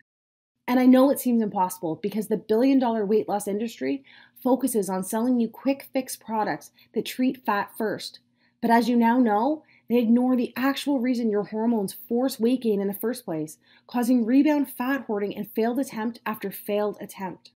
Speaker 8: And I know it seems impossible because the billion-dollar weight loss industry focuses on selling you quick fix products that treat fat first. But as you now know, they ignore the actual reason your hormones force weight gain in the first place, causing rebound fat hoarding and failed attempt after failed attempt.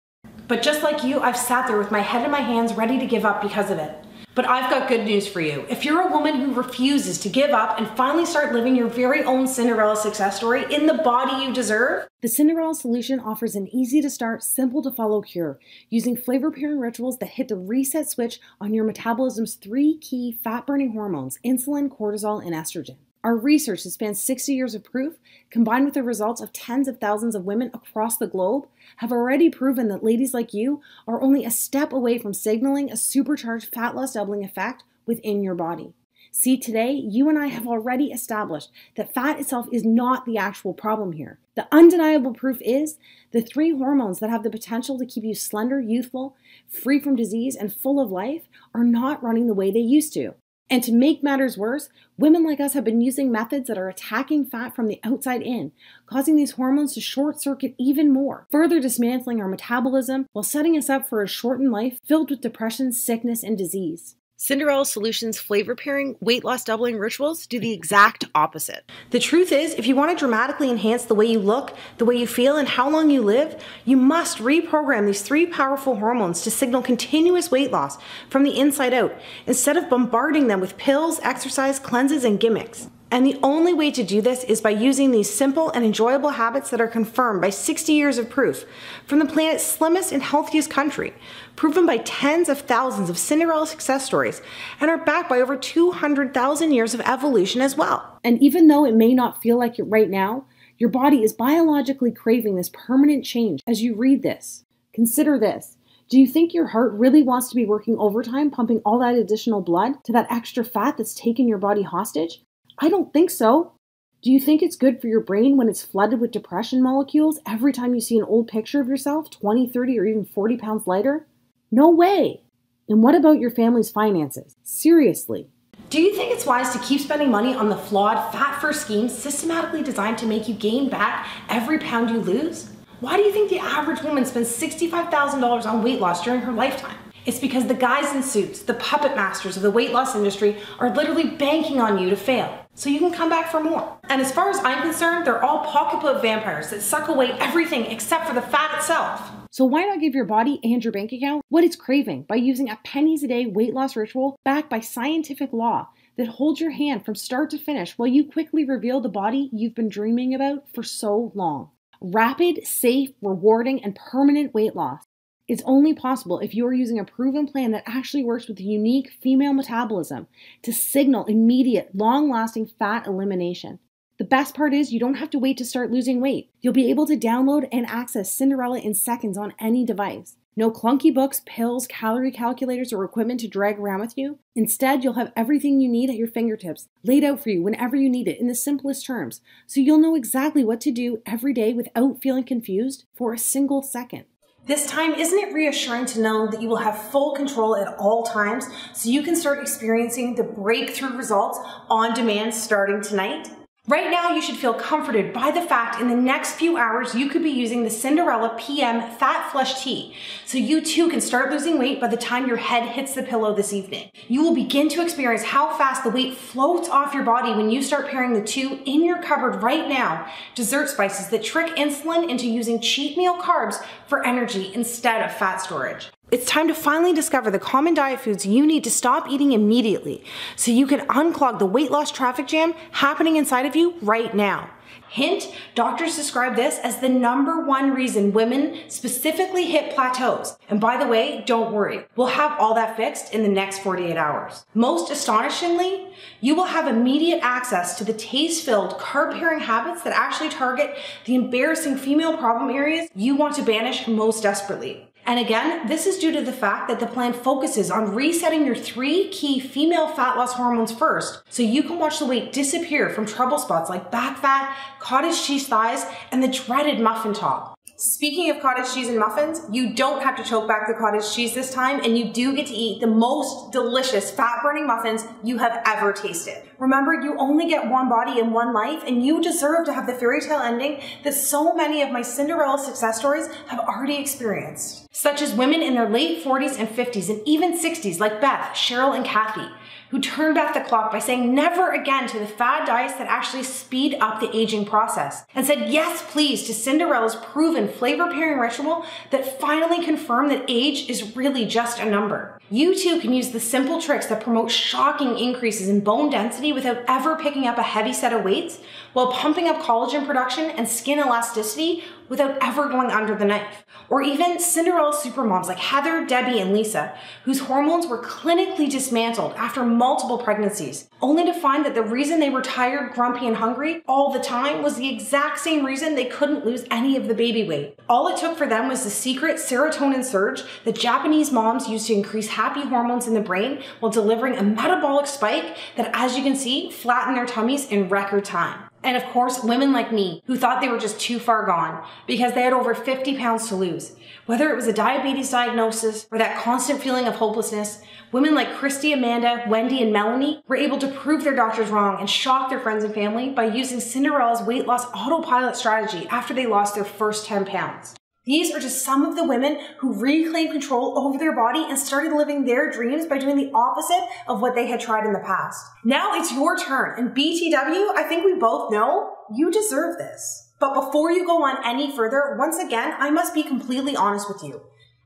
Speaker 5: But just like you, I've sat there with my head in my hands ready to give up because of it. But I've got good news for you. If you're a woman who refuses to give up and finally start living your very own Cinderella success story in the body you deserve,
Speaker 8: the Cinderella Solution offers an easy-to-start, simple-to-follow cure using flavor-pairing rituals that hit the reset switch on your metabolism's 3 key fat-burning hormones, insulin, cortisol, and estrogen. Our research that spans 60 years of proof, combined with the results of tens of thousands of women across the globe, have already proven that ladies like you are only a step away from signaling a supercharged fat loss doubling effect within your body. See, today, you and I have already established that fat itself is not the actual problem here. The undeniable proof is the 3 hormones that have the potential to keep you slender, youthful, free from disease, and full of life are not running the way they used to. And to make matters worse, women like us have been using methods that are attacking fat from the outside in, causing these hormones to short circuit even more, further dismantling our metabolism while setting us up for a shortened life filled with depression, sickness, and disease.
Speaker 1: Cinderella Solutions flavor pairing weight loss doubling rituals do the exact opposite.
Speaker 5: The truth is, if you want to dramatically enhance the way you look, the way you feel, and how long you live, you must reprogram these 3 powerful hormones to signal continuous weight loss from the inside out, instead of bombarding them with pills, exercise, cleanses, and gimmicks. And the only way to do this is by using these simple and enjoyable habits that are confirmed by 60 years of proof from the planet's slimmest and healthiest country, proven by tens of thousands of Cinderella success stories, and are backed by over 200,000 years of evolution as well.
Speaker 8: And even though it may not feel like it right now, your body is biologically craving this permanent change as you read this. Consider this. Do you think your heart really wants to be working overtime, pumping all that additional blood to that extra fat that's taken your body hostage? I don't think so. Do you think it's good for your brain when it's flooded with depression molecules every time you see an old picture of yourself 20, 30, or even 40 pounds lighter? No way. And what about your family's finances? Seriously.
Speaker 5: Do you think it's wise to keep spending money on the flawed, fat-first schemes systematically designed to make you gain back every pound you lose? Why do you think the average woman spends $65,000 on weight loss during her lifetime? It's because the guys in suits, the puppet masters of the weight loss industry, are literally banking on you to fail, so you can come back for more. And as far as I'm concerned, they're all pocketbook vampires that suck away everything except for the fat itself.
Speaker 8: So why not give your body and your bank account what it's craving by using a pennies a day weight loss ritual backed by scientific law that holds your hand from start to finish while you quickly reveal the body you've been dreaming about for so long. Rapid, safe, rewarding, and permanent weight loss. It's only possible if you are using a proven plan that actually works with the unique female metabolism to signal immediate, long-lasting fat elimination. The best part is you don't have to wait to start losing weight. You'll be able to download and access Cinderella in seconds on any device. No clunky books, pills, calorie calculators, or equipment to drag around with you. Instead, you'll have everything you need at your fingertips, laid out for you whenever you need it in the simplest terms, so you'll know exactly what to do every day without feeling confused for a single second.
Speaker 5: This time, isn't it reassuring to know that you will have full control at all times so you can start experiencing the breakthrough results on demand starting tonight? Right now, you should feel comforted by the fact in the next few hours you could be using the Cinderella PM Fat Flush Tea, so you too can start losing weight by the time your head hits the pillow this evening. You will begin to experience how fast the weight floats off your body when you start pairing the 2 in your cupboard right now, dessert spices that trick insulin into using cheat meal carbs for energy instead of fat storage. It's time to finally discover the common diet foods you need to stop eating immediately so you can unclog the weight loss traffic jam happening inside of you right now. Hint, doctors describe this as the #1 reason women specifically hit plateaus. And by the way, don't worry, we'll have all that fixed in the next 48 hours. Most astonishingly, you will have immediate access to the taste-filled, carb-pairing habits that actually target the embarrassing female problem areas you want to banish most desperately. And again, this is due to the fact that the plan focuses on resetting your 3 key female fat loss hormones first, so you can watch the weight disappear from trouble spots like back fat, cottage cheese thighs, and the dreaded muffin top. Speaking of cottage cheese and muffins, you don't have to choke back the cottage cheese this time, and you do get to eat the most delicious fat-burning muffins you have ever tasted. Remember, you only get one body and one life, and you deserve to have the fairy tale ending that so many of my Cinderella success stories have already experienced. Such as women in their late 40s and 50s and even 60s like Beth, Cheryl, and Kathy, who turned back the clock by saying never again to the fad diets that actually speed up the aging process, and said yes please to Cinderella's proven flavor pairing ritual that finally confirmed that age is really just a number. You too can use the simple tricks that promote shocking increases in bone density without ever picking up a heavy set of weights, while pumping up collagen production and skin elasticity without ever going under the knife. Or even Cinderella supermoms like Heather, Debbie, and Lisa, whose hormones were clinically dismantled after multiple pregnancies, only to find that the reason they were tired, grumpy, and hungry all the time was the exact same reason they couldn't lose any of the baby weight. All it took for them was the secret serotonin surge that Japanese moms use to increase happy hormones in the brain while delivering a metabolic spike that, as you can see, flattened their tummies in record time. And of course, women like me who thought they were just too far gone because they had over 50 pounds to lose. Whether it was a diabetes diagnosis or that constant feeling of hopelessness, women like Christy, Amanda, Wendy, and Melanie were able to prove their doctors wrong and shock their friends and family by using Cinderella's weight loss autopilot strategy after they lost their first 10 pounds. These are just some of the women who reclaimed control over their body and started living their dreams by doing the opposite of what they had tried in the past. Now it's your turn, and BTW, I think we both know you deserve this. But before you go on any further, once again, I must be completely honest with you.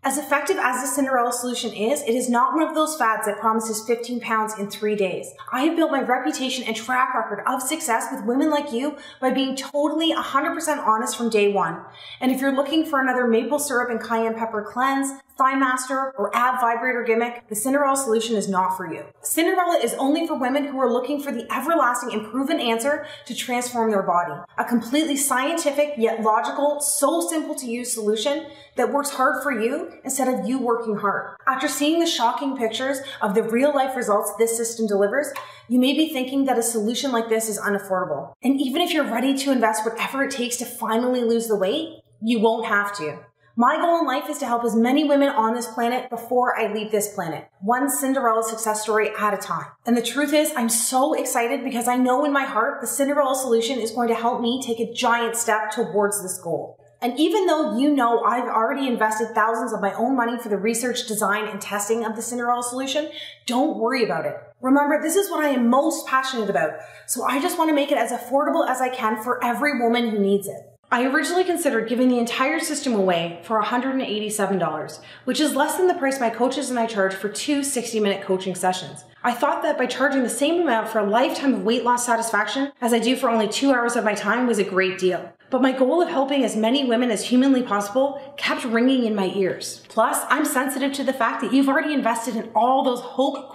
Speaker 5: As effective as the Cinderella solution is, it is not one of those fads that promises 15 pounds in 3 days. I have built my reputation and track record of success with women like you by being totally 100% honest from day one. And if you're looking for another maple syrup and cayenne pepper cleanse, Thigh Master, or ab vibrator gimmick, the Cinderella solution is not for you. Cinderella is only for women who are looking for the everlasting and proven answer to transform their body. A completely scientific yet logical, so simple to use solution that works hard for you instead of you working hard. After seeing the shocking pictures of the real life results this system delivers, you may be thinking that a solution like this is unaffordable. And even if you're ready to invest whatever it takes to finally lose the weight, you won't have to. My goal in life is to help as many women on this planet before I leave this planet, one Cinderella success story at a time. And the truth is, I'm so excited because I know in my heart the Cinderella solution is going to help me take a giant step towards this goal. And even though you know I've already invested thousands of my own money for the research, design, and testing of the Cinderella solution, don't worry about it. Remember, this is what I am most passionate about, so I just want to make it as affordable as I can for every woman who needs it. I originally considered giving the entire system away for $187, which is less than the price my coaches and I charge for 2 60-minute coaching sessions. I thought that by charging the same amount for a lifetime of weight loss satisfaction as I do for only 2 hours of my time was a great deal. But my goal of helping as many women as humanly possible kept ringing in my ears. Plus, I'm sensitive to the fact that you've already invested in all those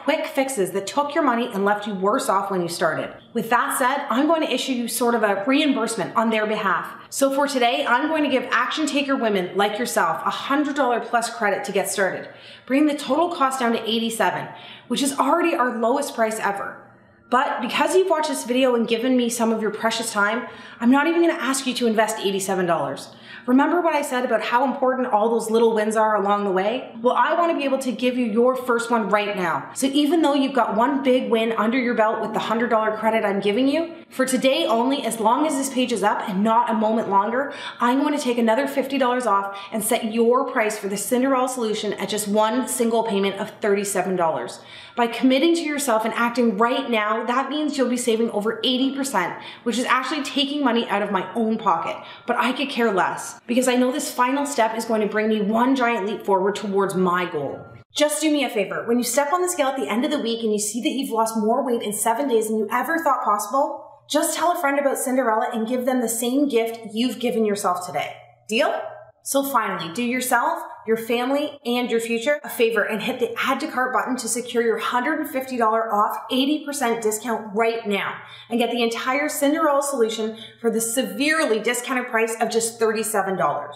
Speaker 5: quick fixes that took your money and left you worse off when you started. With that said, I'm going to issue you sort of a reimbursement on their behalf. So for today, I'm going to give action taker women like yourself $100 plus credit to get started, bringing the total cost down to $87, which is already our lowest price ever. But because you've watched this video and given me some of your precious time, I'm not even going to ask you to invest $87. Remember what I said about how important all those little wins are along the way? Well, I want to be able to give you your first one right now. So even though you've got one big win under your belt with the $100 credit I'm giving you, for today only, as long as this page is up and not a moment longer, I'm going to take another $50 off and set your price for the Cinderella solution at just one single payment of $37. By committing to yourself and acting right now, that means you'll be saving over 80%, which is actually taking money out of my own pocket. But I could care less, because I know this final step is going to bring me one giant leap forward towards my goal. Just do me a favor. When you step on the scale at the end of the week and you see that you've lost more weight in 7 days than you ever thought possible, just tell a friend about Cinderella and give them the same gift you've given yourself today. Deal? So finally, do yourself, your family, and your future a favor and hit the add to cart button to secure your $150 off 80% discount right now and get the entire Cinderella solution for the severely discounted price of just $37.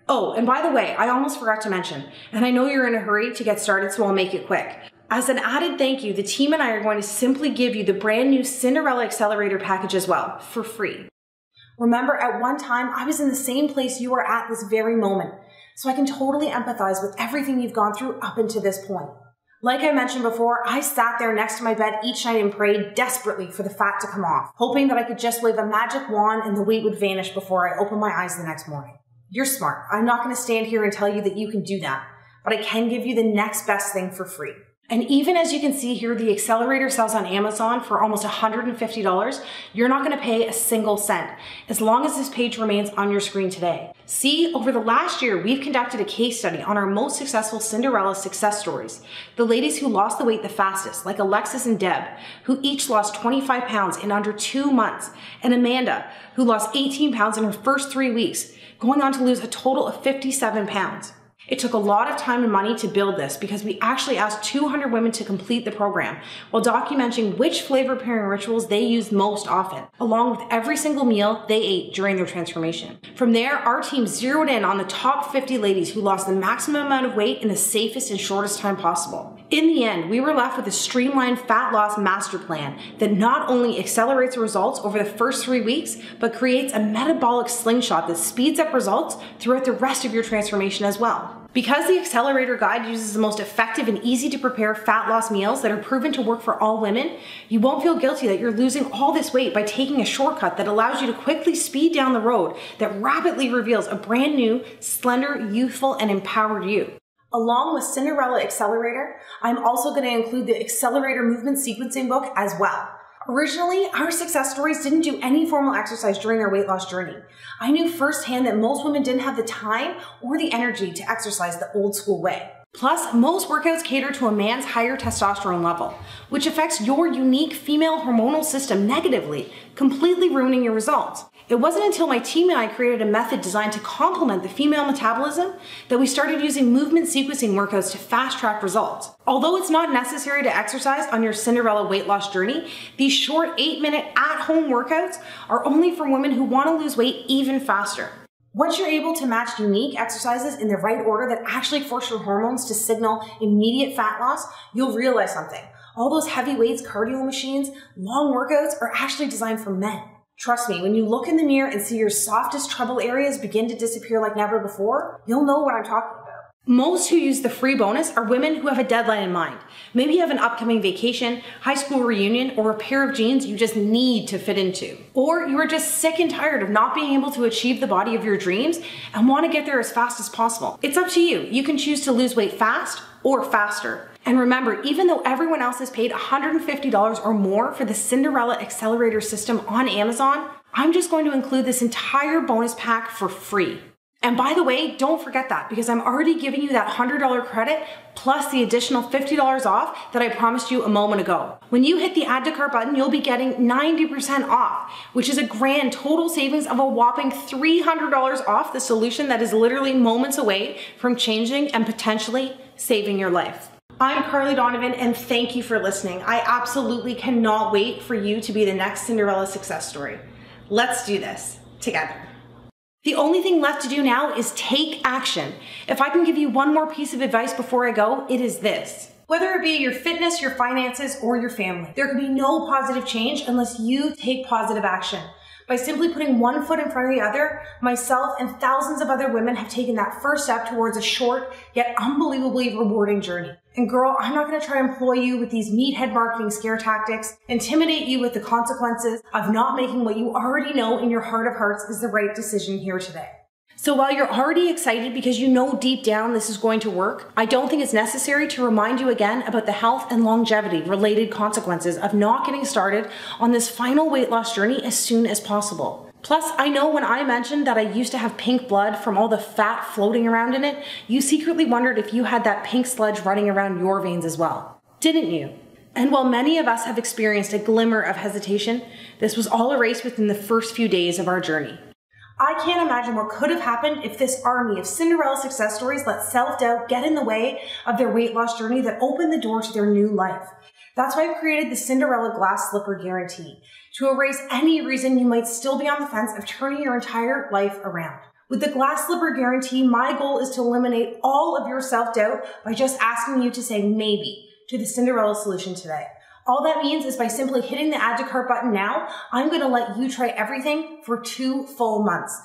Speaker 5: Oh, and by the way, I almost forgot to mention, and I know you're in a hurry to get started, so I'll make it quick. As an added thank you, the team and I are going to simply give you the brand new Cinderella Accelerator package as well, for free. Remember, at one time, I was in the same place you are at this very moment, so I can totally empathize with everything you've gone through up until this point. Like I mentioned before, I sat there next to my bed each night and prayed desperately for the fat to come off, hoping that I could just wave a magic wand and the weight would vanish before I opened my eyes the next morning. You're smart. I'm not going to stand here and tell you that you can do that, but I can give you the next best thing for free. And even as you can see here, the accelerator sells on Amazon for almost $150. You're not going to pay a single cent as long as this page remains on your screen today. See, over the last year, we've conducted a case study on our most successful Cinderella success stories. The ladies who lost the weight the fastest, like Alexis and Deb, who each lost 25 pounds in under 2 months, and Amanda, who lost 18 pounds in her first 3 weeks, going on to lose a total of 57 pounds. It took a lot of time and money to build this because we actually asked 200 women to complete the program while documenting which flavor pairing rituals they used most often, along with every single meal they ate during their transformation. From there, our team zeroed in on the top 50 ladies who lost the maximum amount of weight in the safest and shortest time possible. In the end, we were left with a streamlined fat loss master plan that not only accelerates results over the first 3 weeks, but creates a metabolic slingshot that speeds up results throughout the rest of your transformation as well. Because the Accelerator Guide uses the most effective and easy to prepare fat loss meals that are proven to work for all women, you won't feel guilty that you're losing all this weight by taking a shortcut that allows you to quickly speed down the road that rapidly reveals a brand new, slender, youthful, and empowered you. Along with Cinderella Accelerator, I'm also going to include the Accelerator Movement Sequencing book as well. Originally, our success stories didn't do any formal exercise during their weight loss journey. I knew firsthand that most women didn't have the time or the energy to exercise the old school way. Plus, most workouts cater to a man's higher testosterone level, which affects your unique female hormonal system negatively, completely ruining your results. It wasn't until my team and I created a method designed to complement the female metabolism that we started using movement sequencing workouts to fast-track results. Although it's not necessary to exercise on your Cinderella weight loss journey, these short 8-minute at-home workouts are only for women who want to lose weight even faster. Once you're able to match unique exercises in the right order that actually force your hormones to signal immediate fat loss, you'll realize something. All those heavy weights, cardio machines, long workouts are actually designed for men. Trust me, when you look in the mirror and see your softest trouble areas begin to disappear like never before, you'll know what I'm talking about. Most who use the free bonus are women who have a deadline in mind. Maybe you have an upcoming vacation, high school reunion, or a pair of jeans you just need to fit into. Or you are just sick and tired of not being able to achieve the body of your dreams and want to get there as fast as possible. It's up to you. You can choose to lose weight fast or faster. And remember, even though everyone else has paid $150 or more for the Cinderella Accelerator system on Amazon, I'm just going to include this entire bonus pack for free. And by the way, don't forget that because I'm already giving you that $100 credit plus the additional $50 off that I promised you a moment ago. When you hit the add to cart button, you'll be getting 90% off, which is a grand total savings of a whopping $300 off the solution that is literally moments away from changing and potentially saving your life. I'm Carly Donovan and thank you for listening. I absolutely cannot wait for you to be the next Cinderella success story. Let's do this together. The only thing left to do now is take action. If I can give you one more piece of advice before I go, it is this. Whether it be your fitness, your finances, or your family, there can be no positive change unless you take positive action. By simply putting one foot in front of the other, myself and thousands of other women have taken that first step towards a short yet unbelievably rewarding journey. And girl, I'm not going to try to employ you with these meathead marketing scare tactics, intimidate you with the consequences of not making what you already know in your heart of hearts is the right decision here today. So while you're already excited because you know deep down this is going to work, I don't think it's necessary to remind you again about the health and longevity related consequences of not getting started on this final weight loss journey as soon as possible. Plus, I know when I mentioned that I used to have pink blood from all the fat floating around in it, you secretly wondered if you had that pink sludge running around your veins as well. Didn't you? And while many of us have experienced a glimmer of hesitation, this was all erased within the first few days of our journey. I can't imagine what could have happened if this army of Cinderella success stories let self-doubt get in the way of their weight loss journey that opened the door to their new life. That's why I've created the Cinderella Glass Slipper Guarantee, to erase any reason you might still be on the fence of turning your entire life around. With the Glass Slipper Guarantee, my goal is to eliminate all of your self-doubt by just asking you to say maybe to the Cinderella solution today. All that means is by simply hitting the add to cart button now, I'm going to let you try everything for 2 full months.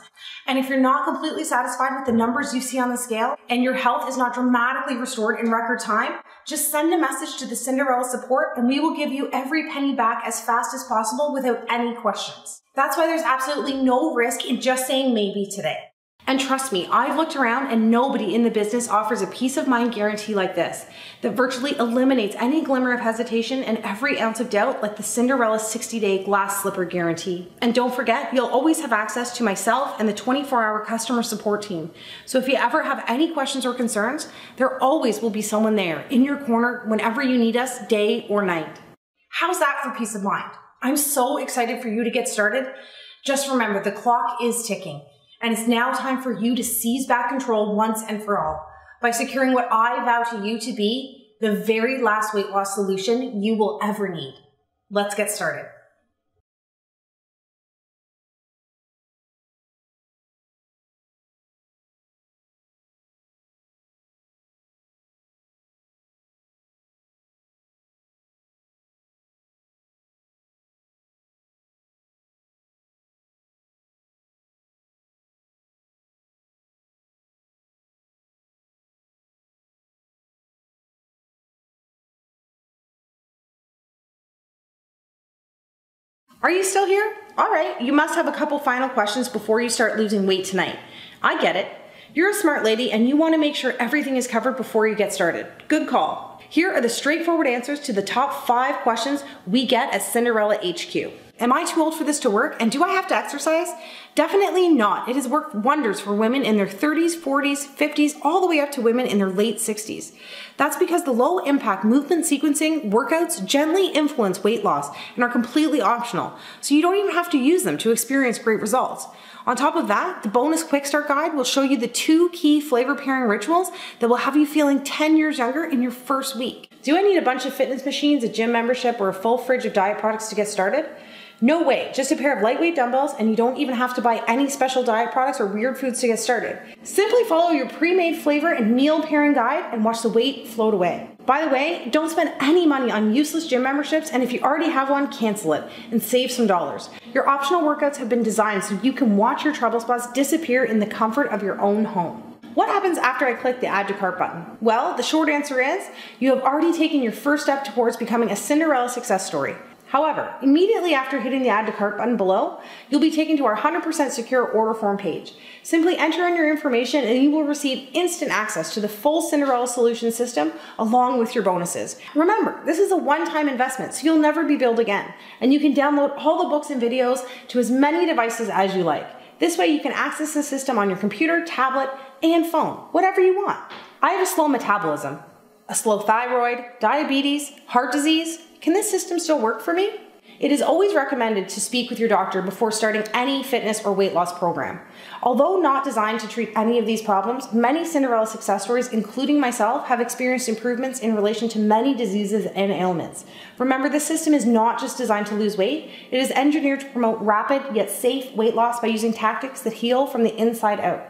Speaker 5: And if you're not completely satisfied with the numbers you see on the scale and your health is not dramatically restored in record time, just send a message to the Cinderella support and we will give you every penny back as fast as possible without any questions. That's why there's absolutely no risk in just saying maybe today. And trust me, I've looked around and nobody in the business offers a peace of mind guarantee like this that virtually eliminates any glimmer of hesitation and every ounce of doubt, like the Cinderella 60-day glass slipper guarantee. And don't forget, you'll always have access to myself and the 24-hour customer support team. So if you ever have any questions or concerns, there always will be someone there in your corner whenever you need us, day or night. How's that for peace of mind? I'm so excited for you to get started. Just remember, the clock is ticking. And it's now time for you to seize back control once and for all by securing what I vow to you to be the very last weight loss solution you will ever need. Let's get started. Are you still here? All right, you must have a couple final questions before you start losing weight tonight. I get it. You're a smart lady and you want to make sure everything is covered before you get started. Good call. Here are the straightforward answers to the top 5 questions we get at Cinderella HQ. Am I too old for this to work, and do I have to exercise? Definitely not. It has worked wonders for women in their 30s, 40s, 50s, all the way up to women in their late 60s. That's because the low impact movement sequencing workouts gently influence weight loss and are completely optional, so you don't even have to use them to experience great results. On top of that, the bonus quick start guide will show you the 2 key flavor pairing rituals that will have you feeling 10 years younger in your first week. Do I need a bunch of fitness machines, a gym membership, or a full fridge of diet products to get started? No way, just a pair of lightweight dumbbells, and you don't even have to buy any special diet products or weird foods to get started. Simply follow your pre-made flavor and meal pairing guide and watch the weight float away. By the way, don't spend any money on useless gym memberships, and if you already have one, cancel it and save some dollars. Your optional workouts have been designed so you can watch your trouble spots disappear in the comfort of your own home. What happens after I click the Add to Cart button? Well, the short answer is you have already taken your first step towards becoming a Cinderella success story. However, immediately after hitting the Add to Cart button below, you'll be taken to our 100% secure order form page. Simply enter in your information and you will receive instant access to the full Cinderella solution system along with your bonuses. Remember, this is a one-time investment, so you'll never be billed again. And you can download all the books and videos to as many devices as you like. This way you can access the system on your computer, tablet, and phone, whatever you want. I have a slow metabolism, a slow thyroid, diabetes, heart disease. Can this system still work for me? It is always recommended to speak with your doctor before starting any fitness or weight loss program. Although not designed to treat any of these problems, many Cinderella success stories, including myself, have experienced improvements in relation to many diseases and ailments. Remember, this system is not just designed to lose weight, it is engineered to promote rapid yet safe weight loss by using tactics that heal from the inside out.